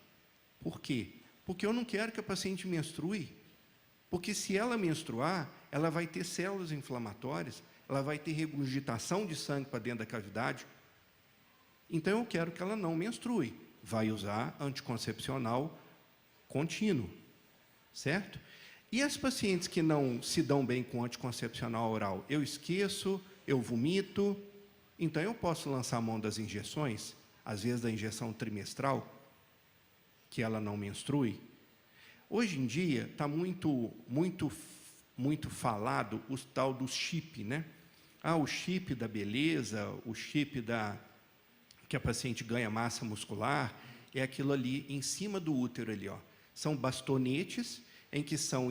Por quê? Porque eu não quero que a paciente menstrue. Porque se ela menstruar, ela vai ter células inflamatórias, ela vai ter regurgitação de sangue para dentro da cavidade. Então, eu quero que ela não menstrue. Vai usar anticoncepcional contínuo, certo? E as pacientes que não se dão bem com anticoncepcional oral? Eu esqueço, eu vomito. Então, eu posso lançar a mão das injeções, às vezes da injeção trimestral, que ela não menstrue. Hoje em dia, está muito falado o tal do chip, né? O chip da beleza, o chip que a paciente ganha massa muscular, é aquilo ali em cima do útero ali, ó. São bastonetes em que são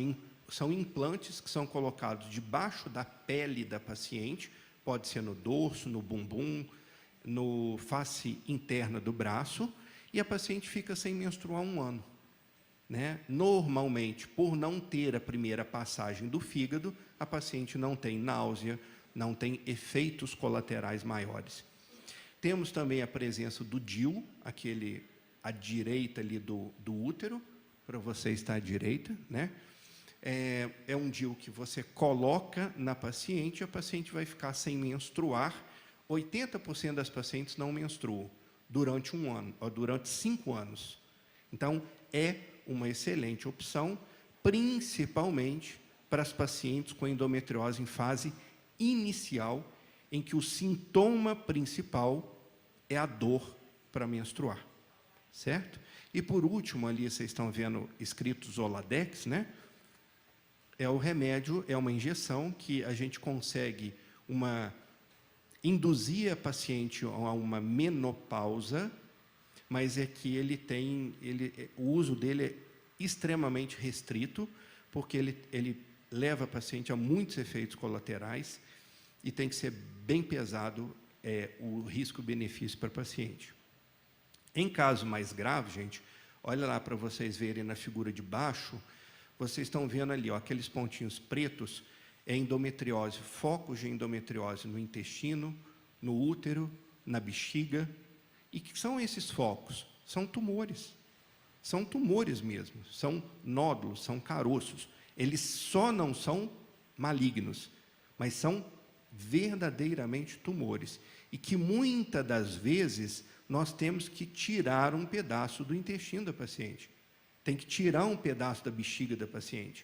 implantes que são colocados debaixo da pele da paciente, pode ser no dorso, no bumbum, no face interna do braço, e a paciente fica sem menstruar 1 ano. Né? Normalmente, por não ter a primeira passagem do fígado, a paciente não tem náusea, não tem efeitos colaterais maiores. Temos também a presença do DIU, aquele à direita ali do útero, para você estar à direita, né? É um DIU que você coloca na paciente, e a paciente vai ficar sem menstruar. 80% das pacientes não menstruam durante 1 ano, ou durante 5 anos. Então, é uma excelente opção, principalmente para as pacientes com endometriose em fase inicial, em que o sintoma principal é a dor para menstruar, certo? E, por último, ali vocês estão vendo escrito Zoladex, né? É o remédio, é uma injeção que a gente consegue induzir a paciente a uma menopausa, mas é que o uso dele é extremamente restrito, porque ele leva a paciente a muitos efeitos colaterais e tem que ser bem pesado o risco-benefício para a paciente. Em caso mais grave, gente, olha lá para vocês verem na figura de baixo, vocês estão vendo ali, ó, aqueles pontinhos pretos, é endometriose, focos de endometriose no intestino, no útero, na bexiga. E que são esses focos? São tumores. São tumores mesmo, são nódulos, são caroços. Eles só não são malignos, mas são verdadeiramente tumores. E que muitas das vezes nós temos que tirar um pedaço do intestino da paciente. Tem que tirar um pedaço da bexiga da paciente.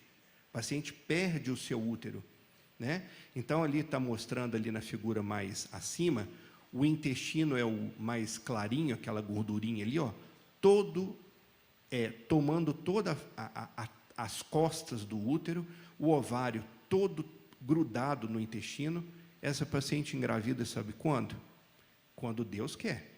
O paciente perde o seu útero, né? Então, ali está mostrando ali na figura mais acima, o intestino é o mais clarinho, aquela gordurinha ali, ó, tomando todas as costas do útero, o ovário todo grudado no intestino. Essa paciente engravida, sabe quando? quando Deus quer,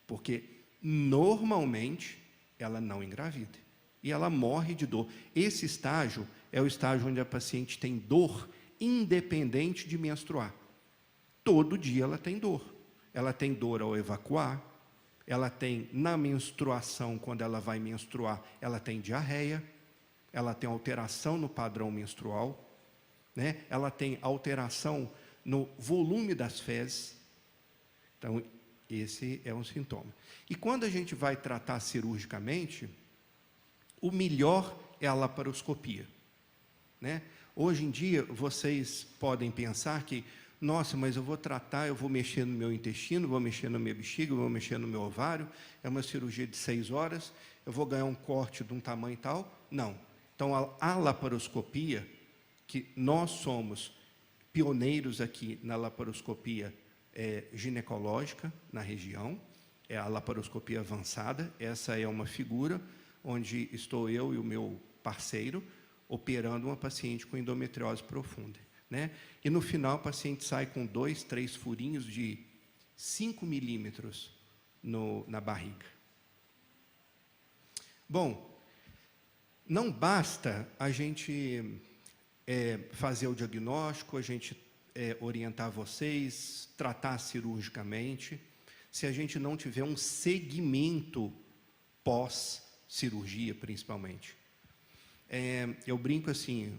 porque normalmente ela não engravida e ela morre de dor. Esse estágio é o estágio onde a paciente tem dor independente de menstruar. Todo dia ela tem dor. Ela tem dor ao evacuar, ela tem na menstruação, quando ela vai menstruar, ela tem diarreia, ela tem alteração no padrão menstrual, né? Ela tem alteração no volume das fezes. Então, esse é um sintoma. E quando a gente vai tratar cirurgicamente, o melhor é a laparoscopia, né? Hoje em dia, vocês podem pensar que, nossa, mas eu vou tratar, eu vou mexer no meu intestino, vou mexer na minha bexiga, vou mexer no meu ovário, é uma cirurgia de 6 horas, eu vou ganhar um corte de um tamanho tal. Não. Então, a laparoscopia, que nós somos pioneiros aqui na laparoscopia ginecológica na região, é a laparoscopia avançada. Essa é uma figura onde estou eu e o meu parceiro operando uma paciente com endometriose profunda, né? E no final, o paciente sai com 2, 3 furinhos de 5 milímetros na barriga. Bom, não basta a gente fazer o diagnóstico, a gente orientar vocês, tratar cirurgicamente, se a gente não tiver um segmento pós-cirurgia, principalmente. Eu brinco assim,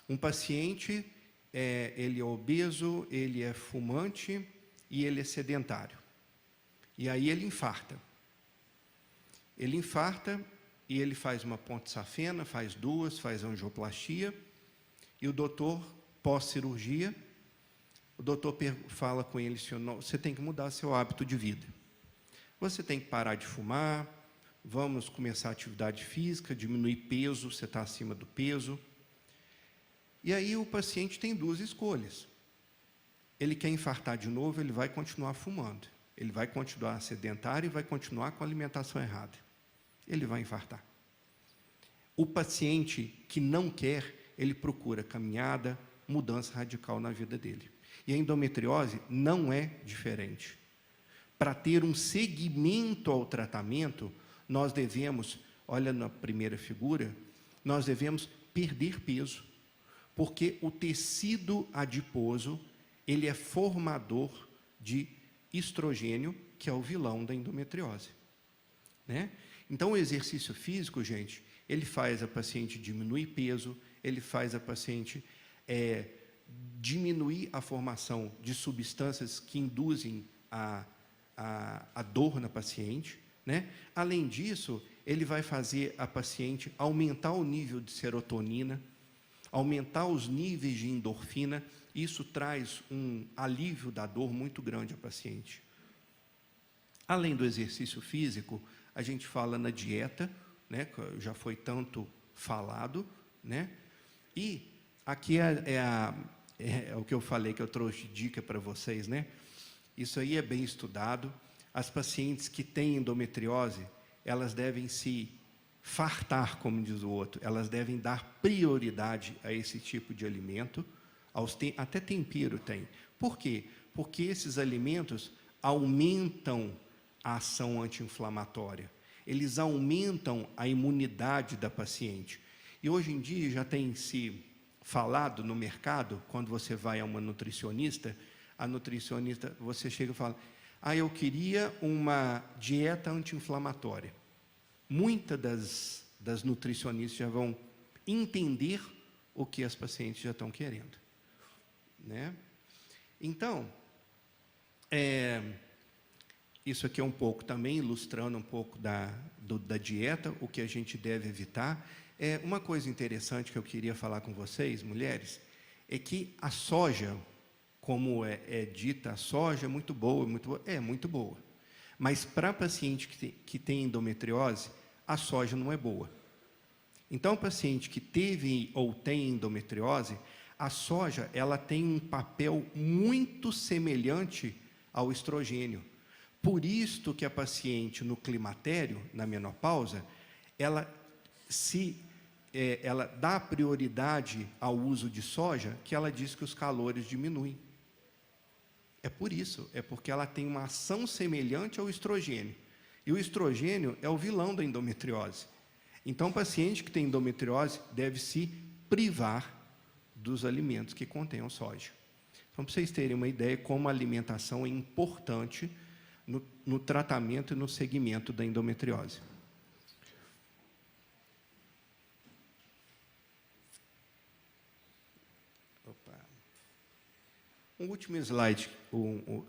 um paciente, ele é obeso, ele é fumante e ele é sedentário. E aí ele infarta. Ele infarta e ele faz uma ponte safena, faz 2, faz angioplastia, e o doutor, pós-cirurgia, o doutor fala com ele, você tem que mudar seu hábito de vida. Você tem que parar de fumar, vamos começar a atividade física, diminuir peso, você está acima do peso. E aí o paciente tem 2 escolhas. Ele quer infartar de novo, ele vai continuar fumando. Ele vai continuar sedentário e vai continuar com a alimentação errada. Ele vai infartar. O paciente que não quer, ele procura caminhada, mudança radical na vida dele. E a endometriose não é diferente. Para ter um seguimento ao tratamento, nós devemos, olha na primeira figura, nós devemos perder peso, porque o tecido adiposo, ele é formador de estrogênio, que é o vilão da endometriose, né? Então, o exercício físico, gente, ele faz a paciente diminuir peso, ele faz a paciente diminuir a formação de substâncias que induzem a dor na paciente, né? Além disso, ele vai fazer a paciente aumentar o nível de serotonina, aumentar os níveis de endorfina. Isso traz um alívio da dor muito grande à paciente. Além do exercício físico, a gente fala na dieta, né, que já foi tanto falado, né? E aqui é o que eu falei, que eu trouxe dica para vocês, né? Isso aí é bem estudado. As pacientes que têm endometriose, elas devem se fartar, como diz o outro, elas devem dar prioridade a esse tipo de alimento, até tempero tem. Por quê? Porque esses alimentos aumentam a ação anti-inflamatória, eles aumentam a imunidade da paciente. E hoje em dia já tem se falado no mercado, quando você vai a uma nutricionista, a nutricionista, você chega e fala, eu queria uma dieta anti-inflamatória. Muitas das nutricionistas já vão entender o que as pacientes já estão querendo, né? Então, isso aqui é um pouco também, ilustrando um pouco da dieta, o que a gente deve evitar. Uma coisa interessante que eu queria falar com vocês, mulheres, é que a soja, como é dita, a soja é muito boa, muito boa. Mas para paciente que tem endometriose, a soja não é boa. Então, o paciente que teve ou tem endometriose, a soja ela tem um papel muito semelhante ao estrogênio. Por isto que a paciente no climatério, na menopausa, ela dá prioridade ao uso de soja, que ela diz que os calores diminuem. É por isso, é porque ela tem uma ação semelhante ao estrogênio. E o estrogênio é o vilão da endometriose. Então, o paciente que tem endometriose deve se privar dos alimentos que contenham soja. Então, para vocês terem uma ideia como a alimentação é importante no tratamento e no segmento da endometriose. Opa. Um último slide,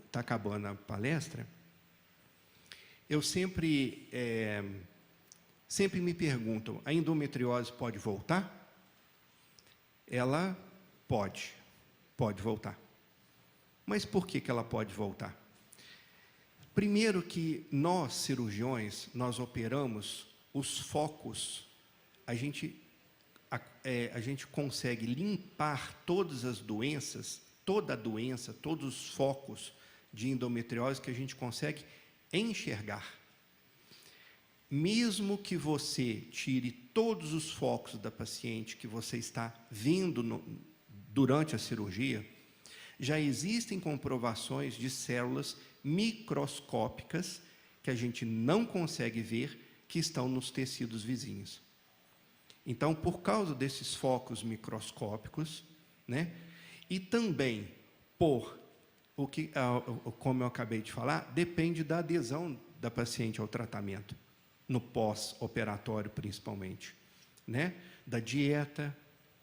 está acabando a palestra. Eu sempre me perguntam, a endometriose pode voltar? Ela pode voltar. Mas por que ela pode voltar? Primeiro que nós, cirurgiões, nós operamos os focos, a gente consegue limpar todas as doenças, toda a doença, todos os focos de endometriose que a gente consegue enxergar. Mesmo que você tire todos os focos da paciente que você está vendo durante a cirurgia, já existem comprovações de células microscópicas que a gente não consegue ver, que estão nos tecidos vizinhos. Então, por causa desses focos microscópicos, né, e também como eu acabei de falar, depende da adesão da paciente ao tratamento, no pós-operatório principalmente, né, da dieta,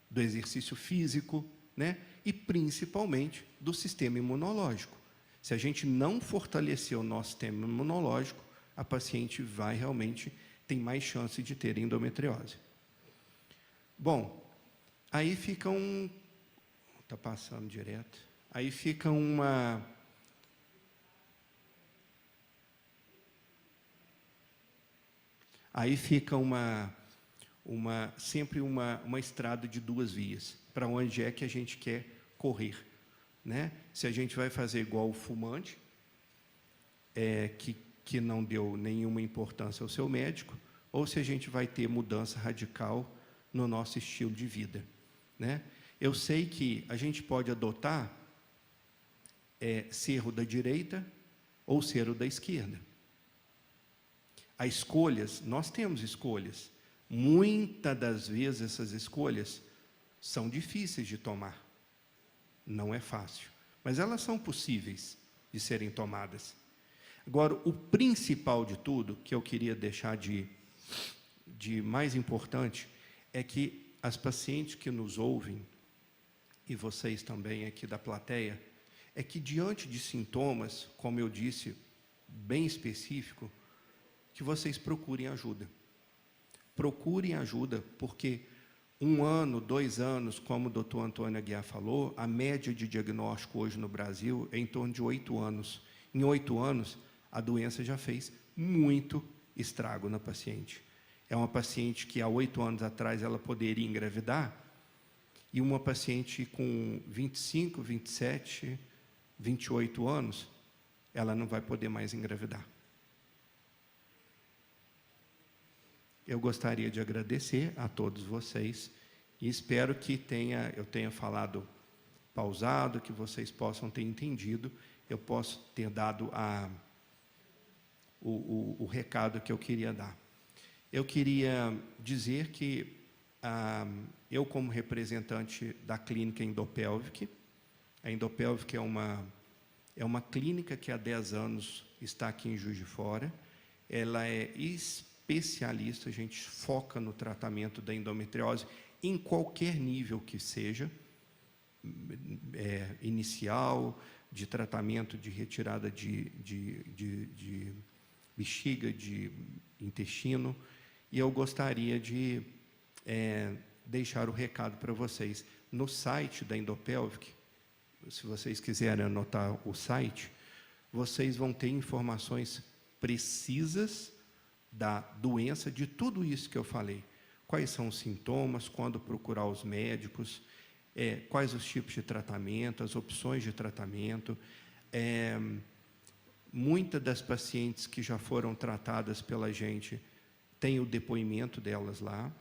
do exercício físico, né, e principalmente do sistema imunológico. Se a gente não fortalecer o nosso sistema imunológico, a paciente tem mais chance de ter endometriose. Bom, aí fica está passando direto. Aí fica sempre uma estrada de duas vias, para onde é que a gente quer correr, né? Se a gente vai fazer igual o fumante, que não deu nenhuma importância ao seu médico, ou se a gente vai ter mudança radical no nosso estilo de vida, né? Eu sei que a gente pode adotar ser o da direita ou ser o da esquerda. Há escolhas, nós temos escolhas. Muitas das vezes essas escolhas são difíceis de tomar. Não é fácil, mas elas são possíveis de serem tomadas. Agora, o principal de tudo, que eu queria deixar de mais importante, é que as pacientes que nos ouvem, e vocês também aqui da plateia, é que diante de sintomas, como eu disse, bem específico, que vocês procurem ajuda. Procurem ajuda, porque 1 ano, 2 anos, como o doutor Antônio Aguiar falou, a média de diagnóstico hoje no Brasil é em torno de 8 anos. Em 8 anos, a doença já fez muito estrago na paciente. É uma paciente que há 8 anos atrás ela poderia engravidar, e uma paciente com 25, 27, 28 anos, ela não vai poder mais engravidar. Eu gostaria de agradecer a todos vocês e espero que eu tenha falado pausado, que vocês possam ter entendido, eu posso ter dado o recado que eu queria dar. Eu queria dizer que eu, como representante da clínica Endopelvic, a Endopelvic é uma clínica que há 10 anos está aqui em Juiz de Fora, ela é especialista, a gente foca no tratamento da endometriose em qualquer nível que seja, inicial, de tratamento de retirada de bexiga, de intestino, e eu gostaria de deixar o recado para vocês. No site da Endopelvic, se vocês quiserem anotar o site, vocês vão ter informações precisas da doença, de tudo isso que eu falei. Quais são os sintomas, quando procurar os médicos, quais os tipos de tratamento, as opções de tratamento. Muitas das pacientes que já foram tratadas pela gente têm o depoimento delas lá.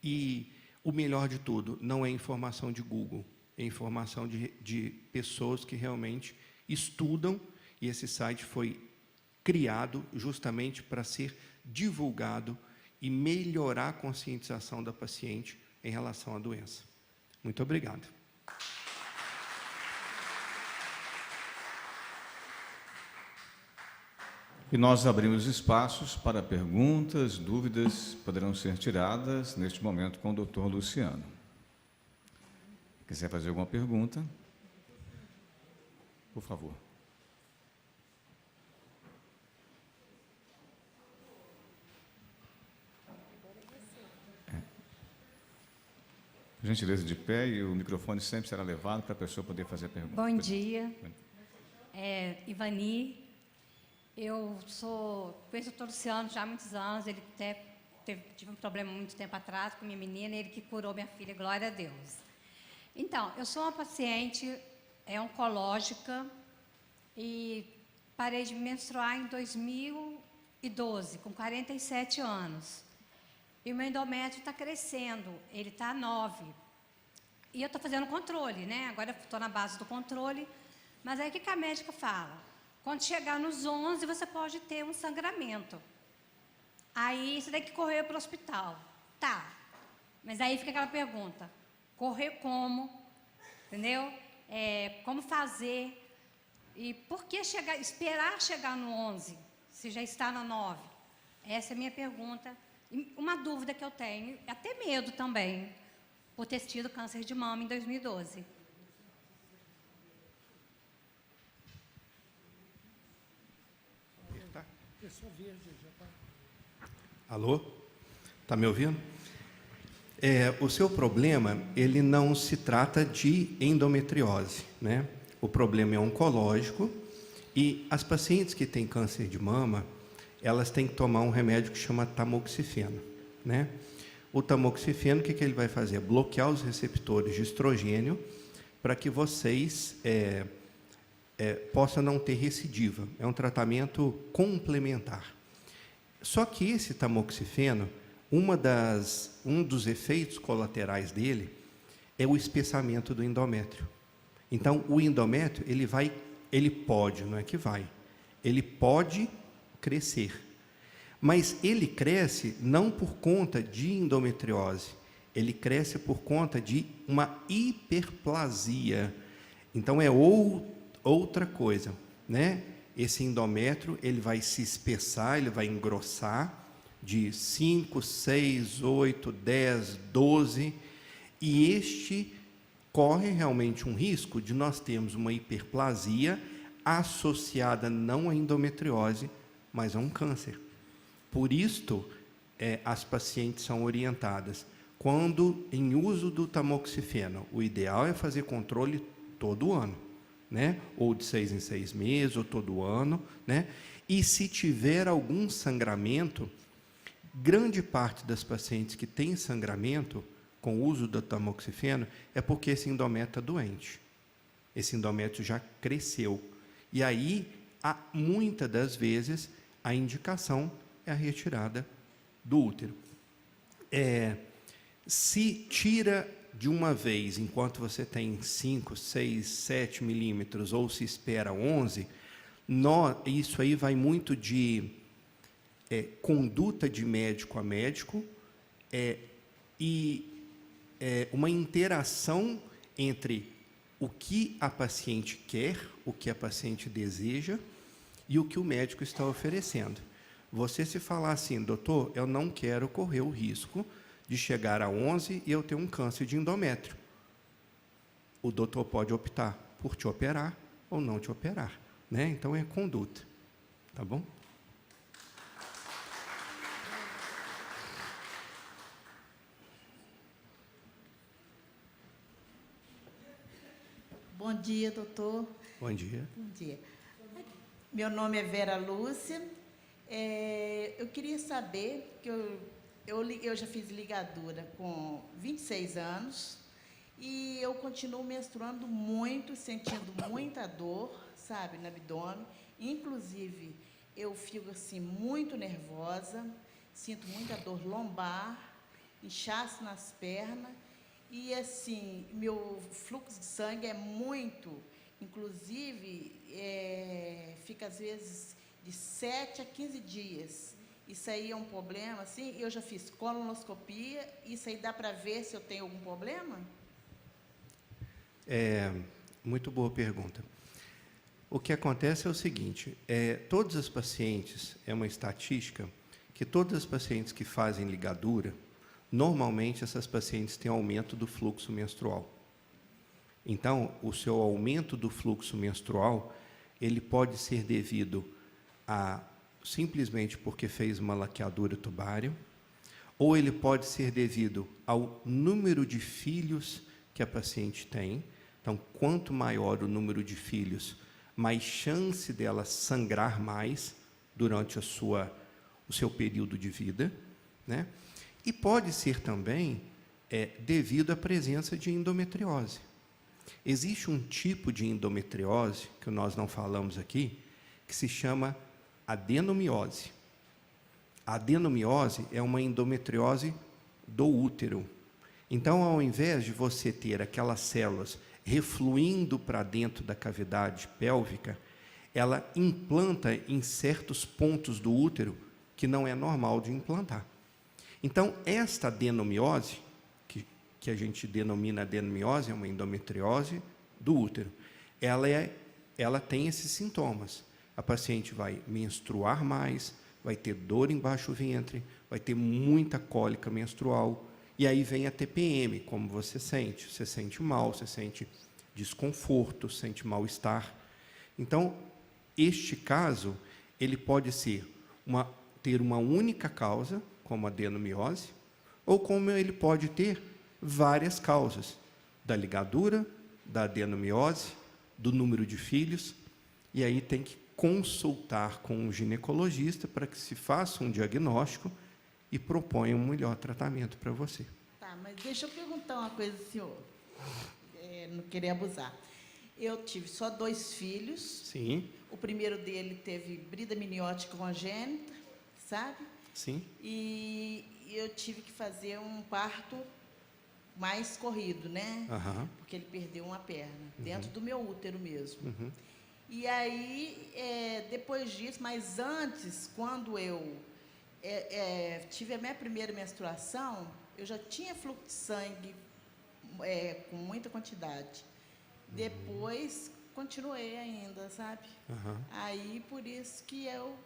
E o melhor de tudo, não é informação de Google, é informação de pessoas que realmente estudam, e esse site foi criado justamente para ser divulgado e melhorar a conscientização da paciente em relação à doença. Muito obrigado. E nós abrimos espaços para perguntas, dúvidas, poderão ser tiradas neste momento com o doutor Luciano. Quiser fazer alguma pergunta, por favor. Gentileza de pé, e o microfone sempre será levado para a pessoa poder fazer a pergunta. Bom dia, Ivani. Eu conheço o Dr. Luciano já há muitos anos. Ele tive um problema muito tempo atrás com minha menina, ele que curou minha filha, glória a Deus. Então, eu sou uma paciente oncológica e parei de menstruar em 2012, com 47 anos. E o meu endométrio está crescendo, ele está 9. E eu estou fazendo controle, né? Agora eu estou na base do controle. Mas aí o que a médica fala? Quando chegar nos 11, você pode ter um sangramento. Aí você tem que correr para o hospital. Tá. Mas aí fica aquela pergunta: correr como? Entendeu? Como fazer? E por que esperar chegar no 11, se já está no 9? Essa é a minha pergunta. Uma dúvida que eu tenho, até medo também, por ter tido câncer de mama em 2012. Alô? Está me ouvindo? O seu problema, ele não se trata de endometriose, né? O problema é oncológico e as pacientes que têm câncer de mama, elas têm que tomar um remédio que chama tamoxifeno, né? O tamoxifeno, o que ele vai fazer? Bloquear os receptores de estrogênio para que vocês possam não ter recidiva. É um tratamento complementar. Só que esse tamoxifeno, um dos efeitos colaterais dele é o espessamento do endométrio. Então, o endométrio, ele pode, não é que vai, ele pode crescer. Mas ele cresce não por conta de endometriose, ele cresce por conta de uma hiperplasia. Então, é outra coisa, né? Esse endométrio, ele vai se espessar, ele vai engrossar de 5, 6, 8, 10, 12, e este corre realmente um risco de nós termos uma hiperplasia associada não à endometriose, mas a um câncer. Por isto, as pacientes são orientadas, quando em uso do tamoxifeno, o ideal é fazer controle todo ano, né? Ou de 6 em 6 meses, ou todo ano, né? E se tiver algum sangramento, grande parte das pacientes que têm sangramento com o uso do tamoxifeno é porque esse endométrio está doente. Esse endométrio já cresceu. E aí, muitas das vezes, a indicação é a retirada do útero. Se tira de uma vez, enquanto você tem 5, 6, 7 milímetros, ou se espera 11, isso aí vai muito de conduta de médico a médico e uma interação entre o que a paciente quer, o que a paciente deseja e o que o médico está oferecendo. Você se falar assim: doutor, eu não quero correr o risco de chegar a 11 e eu ter um câncer de endométrio, o doutor pode optar por te operar ou não te operar, né? Então, é conduta, tá bom? Bom dia, doutor. Bom dia. Bom dia. Meu nome é Vera Lúcia. Eu queria saber, que eu já fiz ligadura com 26 anos e eu continuo menstruando muito, sentindo muita dor, sabe, no abdômen. Inclusive, eu fico assim muito nervosa, sinto muita dor lombar, inchaço nas pernas. E, assim, meu fluxo de sangue é muito Inclusive, fica às vezes de 7 a 15 dias. Isso aí é um problema, assim? Eu já fiz colonoscopia, isso aí dá para ver se eu tenho algum problema? Muito boa pergunta. O que acontece é o seguinte, todas as pacientes, é uma estatística, que todas as pacientes que fazem ligadura, normalmente essas pacientes têm aumento do fluxo menstrual. Então, o seu aumento do fluxo menstrual, ele pode ser devido a simplesmente porque fez uma laqueadura tubária, ou ele pode ser devido ao número de filhos que a paciente tem. Então, quanto maior o número de filhos, mais chance dela sangrar mais durante o seu período de vida, né? E pode ser também devido à presença de endometriose. Existe um tipo de endometriose, que nós não falamos aqui, que se chama adenomiose. A adenomiose é uma endometriose do útero. Então, ao invés de você ter aquelas células refluindo para dentro da cavidade pélvica, ela implanta em certos pontos do útero que não é normal de implantar. Então, esta adenomiose, que a gente denomina adenomiose, é uma endometriose do útero, ela tem esses sintomas. A paciente vai menstruar mais, vai ter dor embaixo do ventre, vai ter muita cólica menstrual, e aí vem a TPM, como você sente mal, você sente desconforto, sente mal-estar. Então, este caso, ele pode ter uma única causa, como a adenomiose, ou como ele pode ter várias causas, da ligadura, da adenomiose, do número de filhos, e aí tem que consultar com um ginecologista para que se faça um diagnóstico e proponha um melhor tratamento para você. Tá, mas deixa eu perguntar uma coisa, senhor. Não querer abusar. Eu tive só 2 filhos. Sim. O primeiro dele teve brida miniótica congênita, sabe? Sim. E eu tive que fazer um parto mais corrido, né? Aham. Porque ele perdeu uma perna, dentro do meu útero mesmo. Uhum. E aí, depois disso, mas antes, quando eu tive a minha primeira menstruação, eu já tinha fluxo de sangue com muita quantidade. Depois, continuei ainda, sabe? Uhum. Aí, por isso que eu...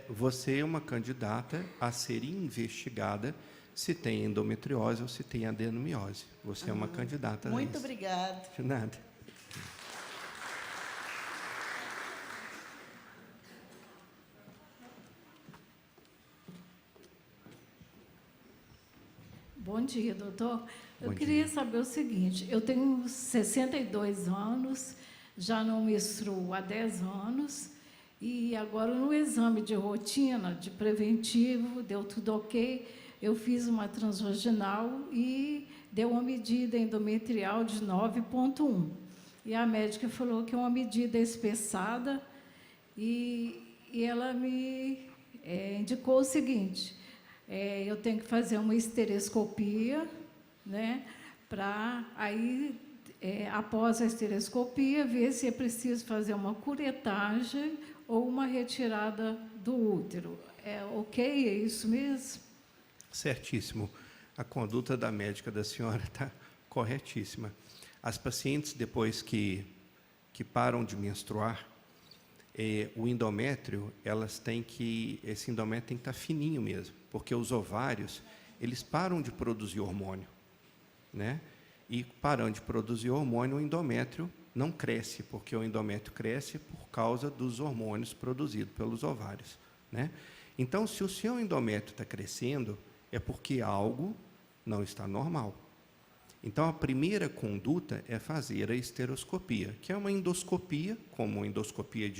Você é uma candidata a ser investigada se tem endometriose ou se tem adenomiose. Você é uma candidata a Muito isso. obrigada. De nada. Bom dia, doutor. Eu Bom queria dia. saber o seguinte, eu tenho 62 anos, já não menstruo há 10 anos, e agora no exame de rotina, de preventivo, deu tudo ok, eu fiz uma transvaginal e deu uma medida endometrial de 9,1. E a médica falou que é uma medida espessada, e ela me indicou o seguinte: eu tenho que fazer uma estereoscopia, né, para aí, após a estereoscopia, ver se é preciso fazer uma curetagem ou uma retirada do útero. É ok? É isso mesmo? Certíssimo. A conduta da médica da senhora está corretíssima. As pacientes, depois que param de menstruar, o endométrio, esse endométrio tem que estar fininho mesmo, porque os ovários, eles param de produzir hormônio, né? E parando de produzir hormônio, o endométrio não cresce, porque o endométrio cresce por causa dos hormônios produzidos pelos ovários, né? Então, se o seu endométrio está crescendo, é porque algo não está normal. Então, a primeira conduta é fazer a esteroscopia, que é uma endoscopia, como uma endoscopia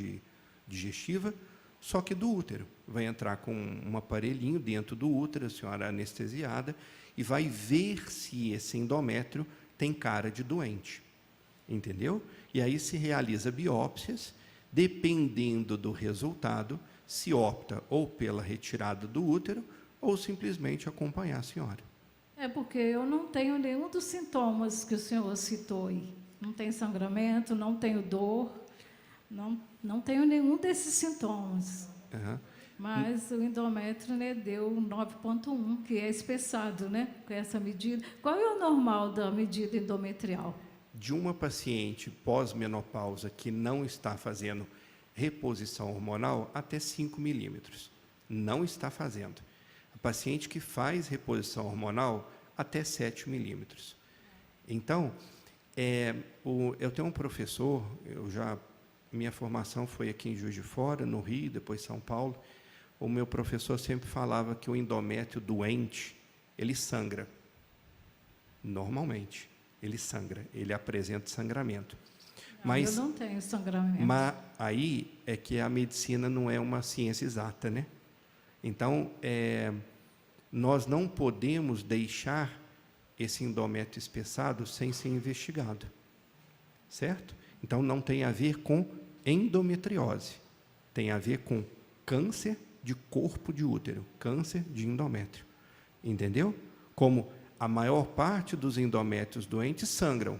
digestiva, só que do útero. Vai entrar com um aparelhinho dentro do útero, a senhora é anestesiada, e vai ver se esse endométrio tem cara de doente. Entendeu? E aí se realiza biópsias, dependendo do resultado, se opta ou pela retirada do útero, ou simplesmente acompanhar a senhora. Porque eu não tenho nenhum dos sintomas que o senhor citou aí. Não tem sangramento, não tenho dor, não tenho nenhum desses sintomas. Aham. Mas o endométrio, né, deu 9,1, que é espessado, né, com essa medida. Qual é o normal da medida endometrial? De uma paciente pós-menopausa que não está fazendo reposição hormonal, até 5 milímetros. Não está fazendo. A paciente que faz reposição hormonal, até 7 milímetros. Então, eu tenho um professor, minha formação foi aqui em Juiz de Fora, no Rio, depois São Paulo. O meu professor sempre falava que o endométrio doente, ele sangra. Normalmente, ele sangra, ele apresenta sangramento. Mas eu não tenho sangramento. Mas aí é que a medicina não é uma ciência exata, né? Então, nós não podemos deixar esse endométrio espessado sem ser investigado, certo? Então, não tem a ver com endometriose, tem a ver com câncer de corpo de útero, câncer de endométrio, entendeu? Como a maior parte dos endométrios doentes sangram,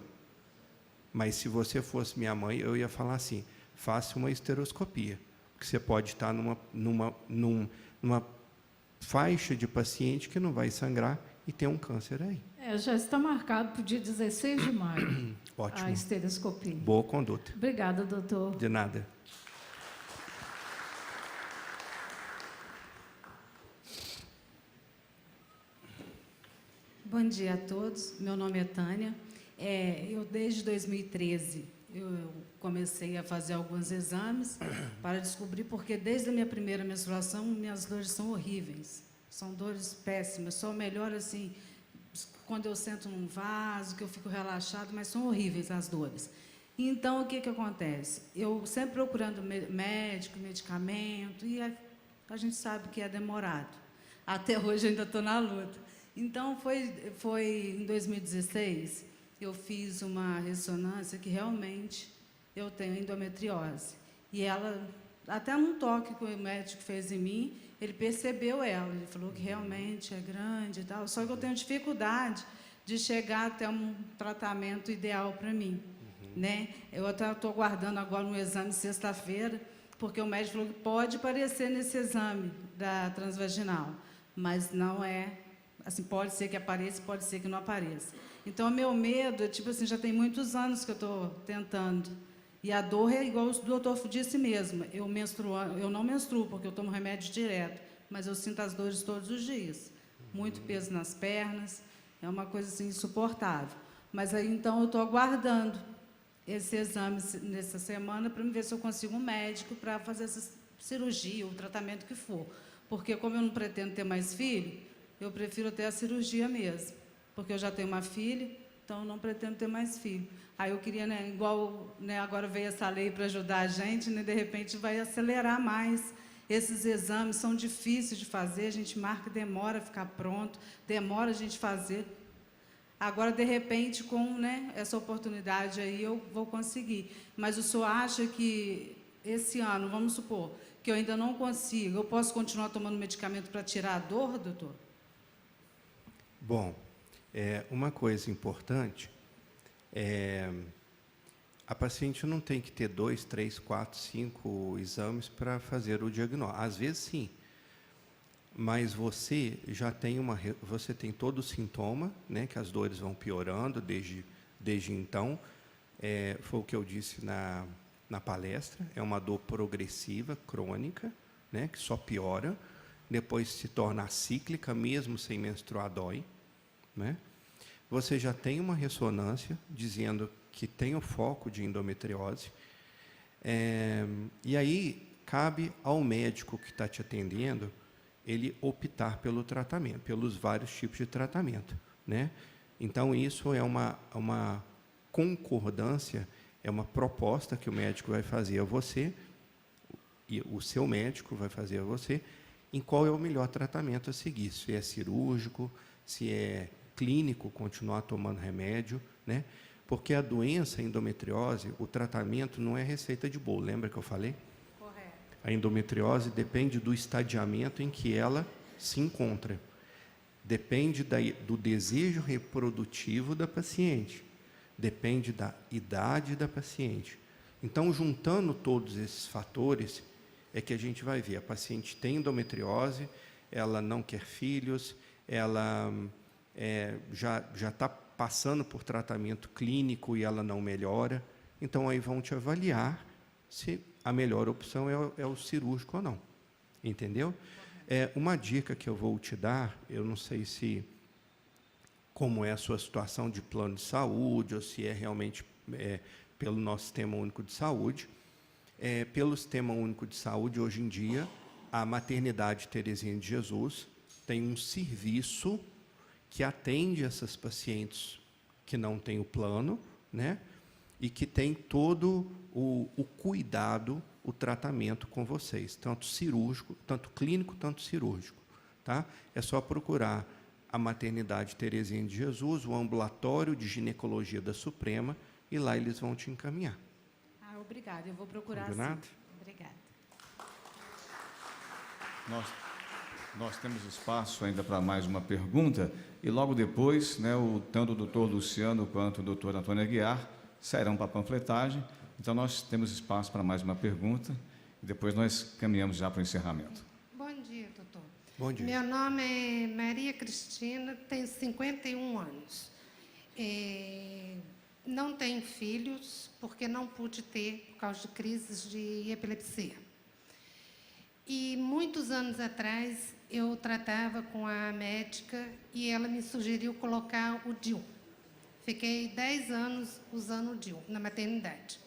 mas se você fosse minha mãe, eu ia falar assim, faça uma esteroscopia, porque você pode estar numa faixa de paciente que não vai sangrar e ter um câncer aí. Já está marcado para o dia 16 de maio, Ótimo. a esteroscopia. Boa conduta. Obrigada, doutor. De nada. Bom dia a todos, meu nome é Tânia. Eu, desde 2013, eu comecei a fazer alguns exames para descobrir, porque desde a minha primeira menstruação, minhas dores são horríveis, são dores péssimas, só melhor assim, quando eu sento num vaso, que eu fico relaxado, mas são horríveis as dores. Então, o que acontece? Eu sempre procurando médico, medicamento, e a gente sabe que é demorado. Até hoje eu ainda estou na luta. Então, foi em 2016, eu fiz uma ressonância que realmente eu tenho endometriose. E ela, até num toque que o médico fez em mim, ele percebeu ela, ele falou que realmente é grande e tal, só que eu tenho dificuldade de chegar até um tratamento ideal para mim. Né? Eu até estou aguardando agora um exame sexta-feira, porque o médico falou que pode aparecer nesse exame da transvaginal, mas não é... Assim, pode ser que apareça, pode ser que não apareça. Então, o meu medo, tipo assim, já tem muitos anos que eu estou tentando. E a dor é igual o doutor disse mesmo. Eu não menstruo, porque eu tomo remédio direto, mas eu sinto as dores todos os dias. Muito peso nas pernas, é uma coisa assim, insuportável. Mas aí, então, eu estou aguardando esse exame nessa semana para ver se eu consigo um médico para fazer essa cirurgia, o tratamento que for. Porque, como eu não pretendo ter mais filho, eu prefiro ter a cirurgia mesmo, porque eu já tenho uma filha, então não pretendo ter mais filho. Aí eu queria, né, igual, né, agora veio essa lei para ajudar a gente, né, de repente vai acelerar mais. Esses exames são difíceis de fazer, a gente marca, demora a ficar pronto, demora a gente fazer. Agora, de repente, com, né, essa oportunidade aí, eu vou conseguir. Mas o senhor acha que esse ano, vamos supor, que eu ainda não consigo, eu posso continuar tomando medicamento para tirar a dor, doutor? Bom, uma coisa importante a paciente não tem que ter 2, 3, 4, 5 exames para fazer o diagnóstico. Às vezes, sim, mas você já tem você tem todo o sintoma, né, que as dores vão piorando desde então. Foi o que eu disse na palestra, é uma dor progressiva, crônica, né, que só piora. Depois se torna cíclica, mesmo sem menstruar dói, né? Você já tem uma ressonância dizendo que tem o foco de endometriose, e aí cabe ao médico que está te atendendo ele optar pelo tratamento, pelos vários tipos de tratamento, né? Então, isso é uma concordância, é uma proposta que o médico vai fazer a você, e o seu médico vai fazer a você, em qual é o melhor tratamento a seguir, se é cirúrgico, se é clínico, continuar tomando remédio, né? Porque a doença, a endometriose, o tratamento não é receita de bolo, lembra que eu falei? Correto. A endometriose depende do estadiamento em que ela se encontra, depende do desejo reprodutivo da paciente, depende da idade da paciente. Então, juntando todos esses fatores, é que a gente vai ver, a paciente tem endometriose, ela não quer filhos, ela já está passando por tratamento clínico e ela não melhora. Então, aí vão te avaliar se a melhor opção é o cirúrgico ou não. Entendeu? Uma dica que eu vou te dar, eu não sei como é a sua situação de plano de saúde, ou se é realmente pelo nosso Sistema Único de Saúde. Pelo Sistema Único de Saúde, hoje em dia, a Maternidade Terezinha de Jesus tem um serviço que atende essas pacientes que não têm o plano, né? E que tem todo o cuidado, o tratamento com vocês, tanto cirúrgico, tanto clínico, tanto cirúrgico. Tá? É só procurar a Maternidade Terezinha de Jesus, o ambulatório de ginecologia da Suprema, e lá eles vão te encaminhar. Obrigada, eu vou procurar Combinado? sim. Obrigada. Nós temos espaço ainda para mais uma pergunta, e logo depois, né, tanto o doutor Luciano quanto o doutor Antônio Aguiar sairão para a panfletagem. Então, nós temos espaço para mais uma pergunta, e depois nós caminhamos já para o encerramento. Bom dia, doutor. Bom dia. Meu nome é Maria Cristina, tenho 51 anos. Não tenho filhos, porque não pude ter, por causa de crises de epilepsia. E muitos anos atrás, eu tratava com a médica e ela me sugeriu colocar o DIU. Fiquei 10 anos usando o DIU na maternidade.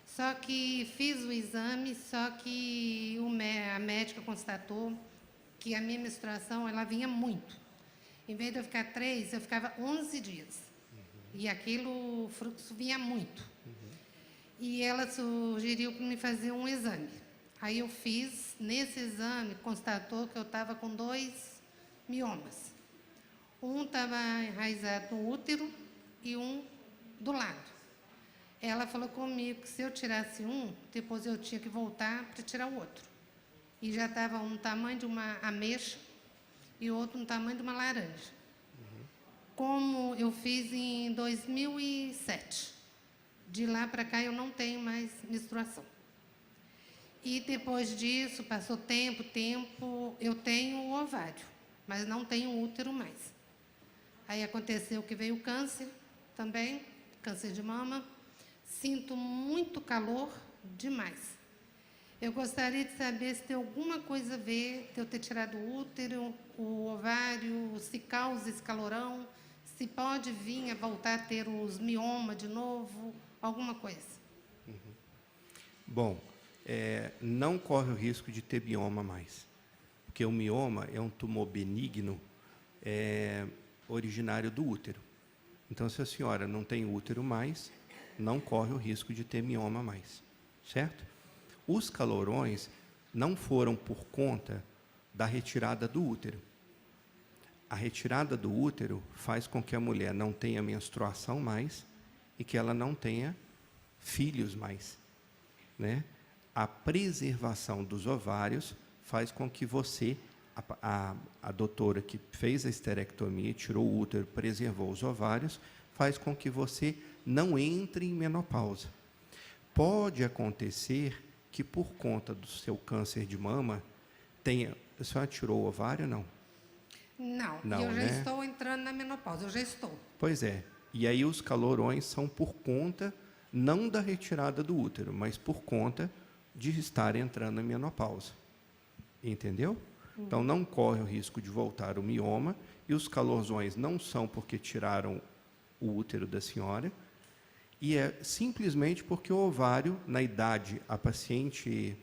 Só que fiz o exame, só que a médica constatou que a minha menstruação ela vinha muito. Em vez de eu ficar 3, eu ficava 11 dias. E aquilo, o fluxo vinha muito. E ela sugeriu para me fazer um exame. Aí eu fiz, nesse exame, constatou que eu estava com 2 miomas. Um estava enraizado no útero e um do lado. Ela falou comigo que se eu tirasse um, depois eu tinha que voltar para tirar o outro. E já estava um tamanho de uma ameixa e outro no tamanho de uma laranja. Como eu fiz em 2007. De lá para cá eu não tenho mais menstruação. E depois disso, passou tempo, eu tenho o ovário, mas não tenho útero mais. Aí aconteceu que veio o câncer também, câncer de mama. Sinto muito calor demais. Eu gostaria de saber se tem alguma coisa a ver de eu ter tirado o útero, o ovário, se causa esse calorão, se pode vir a voltar a ter os miomas de novo, alguma coisa. Bom, não corre o risco de ter mioma mais, porque o mioma é um tumor benigno originário do útero. Então, se a senhora não tem útero mais, não corre o risco de ter mioma mais, certo? Os calorões não foram por conta da retirada do útero. A retirada do útero faz com que a mulher não tenha menstruação mais e que ela não tenha filhos mais, né? A preservação dos ovários faz com que você, a doutora que fez a esterectomia, tirou o útero, preservou os ovários, faz com que você não entre em menopausa. Pode acontecer que, por conta do seu câncer de mama, a senhora tirou o ovário ou não? Não, eu já estou entrando na menopausa, eu já estou. Pois é. E aí os calorões são por conta, não da retirada do útero, mas por conta de estar entrando na menopausa. Entendeu? Então, não corre o risco de voltar o mioma, e os calorzões não são porque tiraram o útero da senhora, e é simplesmente porque o ovário, na idade, a paciente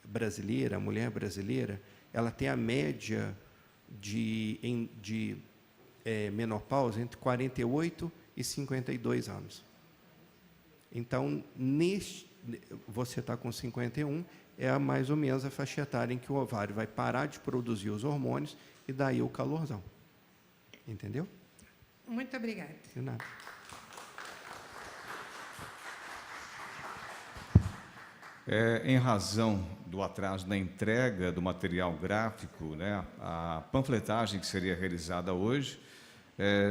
brasileira, a mulher brasileira, ela tem a média de menopausa entre 48 e 52 anos. Então, você está com 51, é mais ou menos a faixa etária em que o ovário vai parar de produzir os hormônios e daí o calorzão. Entendeu? Muito obrigada. De nada. Em razão do atraso na entrega do material gráfico, né, a panfletagem que seria realizada hoje,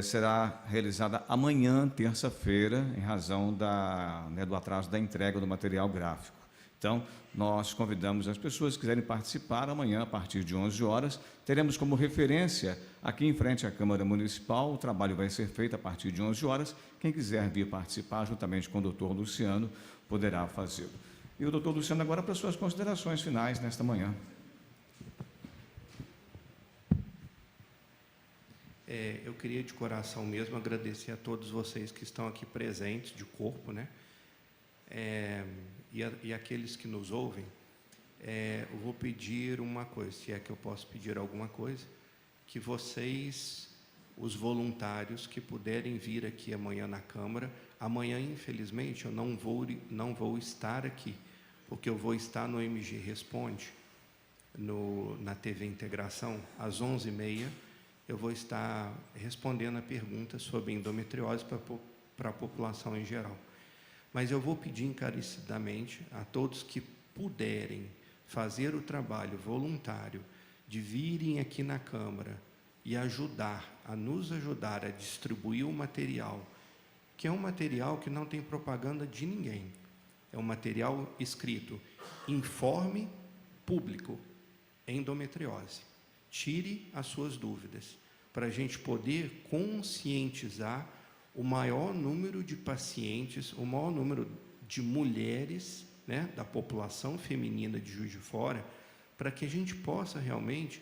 será realizada amanhã, terça-feira, em razão do atraso da entrega do material gráfico. Então, nós convidamos as pessoas que quiserem participar amanhã, a partir de 11 horas. Teremos como referência, aqui em frente à Câmara Municipal, o trabalho vai ser feito a partir de 11 horas. Quem quiser vir participar, juntamente com o doutor Luciano, poderá fazê-lo. E o doutor Luciano agora para suas considerações finais nesta manhã. Eu queria de coração mesmo agradecer a todos vocês que estão aqui presentes de corpo, né? E aqueles que nos ouvem, eu vou pedir uma coisa, se é que eu posso pedir alguma coisa, que vocês, os voluntários que puderem vir aqui amanhã na Câmara, amanhã, infelizmente, eu não vou estar aqui, porque eu vou estar no MG Responde, na TV Integração, às 11h30, eu vou estar respondendo a perguntas sobre endometriose para a população em geral. Mas eu vou pedir encarecidamente a todos que puderem fazer o trabalho voluntário de virem aqui na Câmara e nos ajudar a distribuir o material, que é um material que não tem propaganda de ninguém. É um material escrito: informe público, endometriose. Tire as suas dúvidas, para a gente poder conscientizar o maior número de pacientes, o maior número de mulheres, né, da população feminina de Juiz de Fora, para que a gente possa realmente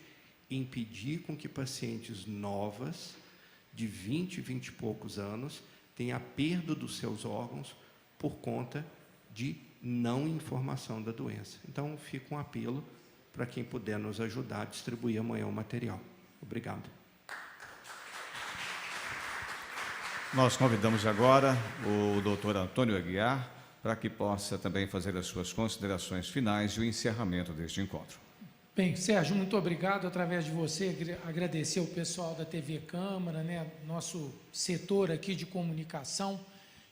impedir com que pacientes novas, de 20 e poucos anos, tenham a perda dos seus órgãos por conta de não informação da doença. Então, fica um apelo para quem puder nos ajudar a distribuir amanhã o material. Obrigado. Nós convidamos agora o doutor Antônio Aguiar para que possa também fazer as suas considerações finais e o encerramento deste encontro. Bem, Sérgio, muito obrigado. Através de você, agradecer o pessoal da TV Câmara, né, nosso setor aqui de comunicação,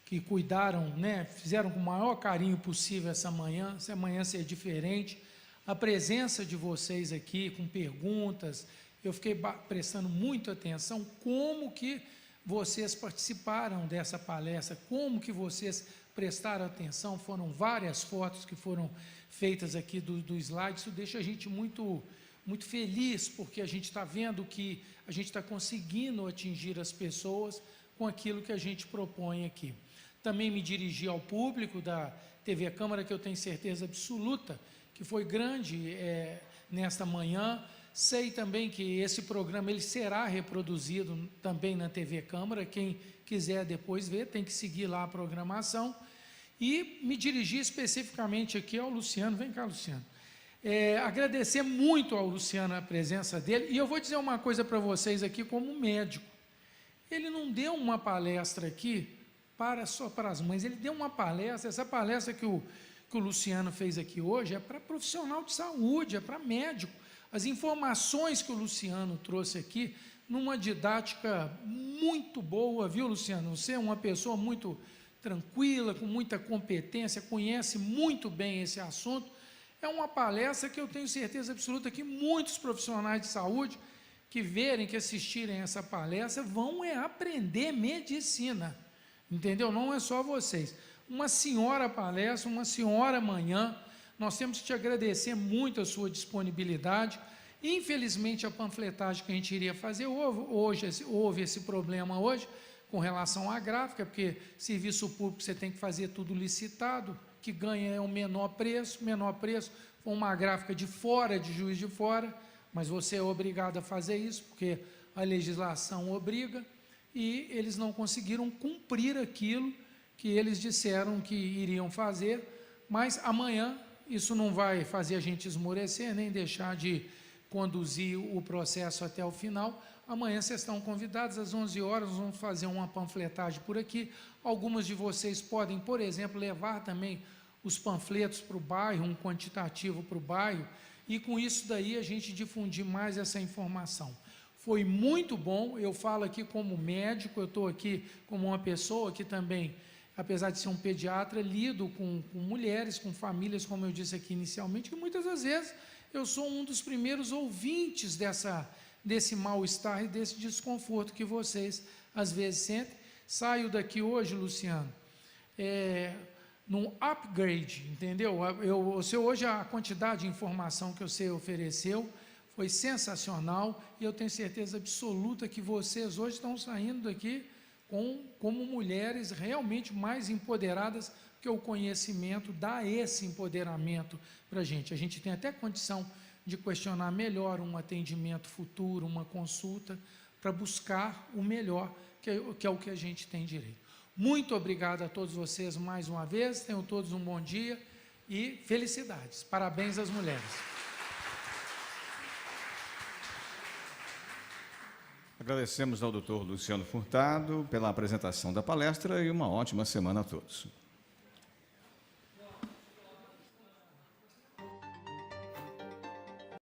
que cuidaram, né, fizeram com o maior carinho possível essa manhã ser diferente. A presença de vocês aqui, com perguntas, eu fiquei prestando muita atenção como que vocês participaram dessa palestra, como que vocês prestaram atenção. Foram várias fotos que foram feitas aqui do slide. Isso deixa a gente muito, muito feliz, porque a gente está vendo que a gente está conseguindo atingir as pessoas com aquilo que a gente propõe aqui. Também me dirigi ao público da TV Câmara, que eu tenho certeza absoluta que foi grande nesta manhã. Sei também que esse programa ele será reproduzido também na TV Câmara. Quem quiser depois ver, tem que seguir lá a programação. E me dirigi especificamente aqui ao Luciano. Vem cá, Luciano. Agradecer muito ao Luciano a presença dele. E eu vou dizer uma coisa para vocês aqui como médico. Ele não deu uma palestra aqui só para as mães. Ele deu uma palestra. Essa palestra que o Luciano fez aqui hoje é para profissional de saúde, é para médico. As informações que o Luciano trouxe aqui, numa didática muito boa, viu, Luciano? Você é uma pessoa muito tranquila, com muita competência, conhece muito bem esse assunto. É uma palestra que eu tenho certeza absoluta que muitos profissionais de saúde que verem, que assistirem essa palestra, vão aprender medicina, entendeu? Não é só vocês. Uma senhora palestra, uma senhora manhã. Nós temos que te agradecer muito a sua disponibilidade. Infelizmente, a panfletagem que a gente iria fazer, houve esse problema hoje, com relação à gráfica, porque serviço público você tem que fazer tudo licitado, que ganha é o menor preço foi uma gráfica de fora, de Juiz de Fora, mas você é obrigado a fazer isso, porque a legislação obriga, e eles não conseguiram cumprir aquilo que eles disseram que iriam fazer, mas amanhã isso não vai fazer a gente esmorecer, nem deixar de conduzir o processo até o final. Amanhã vocês estão convidados, às 11 horas, nós vamos fazer uma panfletagem por aqui. Algumas de vocês podem, por exemplo, levar também os panfletos para o bairro, um quantitativo para o bairro, e com isso daí a gente difundir mais essa informação. Foi muito bom, eu falo aqui como médico, eu estou aqui como uma pessoa que também, apesar de ser um pediatra, lido com mulheres, com famílias, como eu disse aqui inicialmente, que muitas das vezes eu sou um dos primeiros ouvintes desse mal-estar e desse desconforto que vocês às vezes sentem. Saio daqui hoje, Luciano, num upgrade, entendeu? Você hoje, a quantidade de informação que você ofereceu foi sensacional, e eu tenho certeza absoluta que vocês hoje estão saindo daqui como mulheres realmente mais empoderadas, porque o conhecimento dá esse empoderamento para a gente tem até condição de questionar melhor um atendimento futuro, uma consulta, para buscar o melhor, que é o que a gente tem direito. Muito obrigado a todos vocês mais uma vez, tenham todos um bom dia e felicidades. Parabéns às mulheres. Agradecemos ao Dr. Luciano Furtado pela apresentação da palestra e uma ótima semana a todos.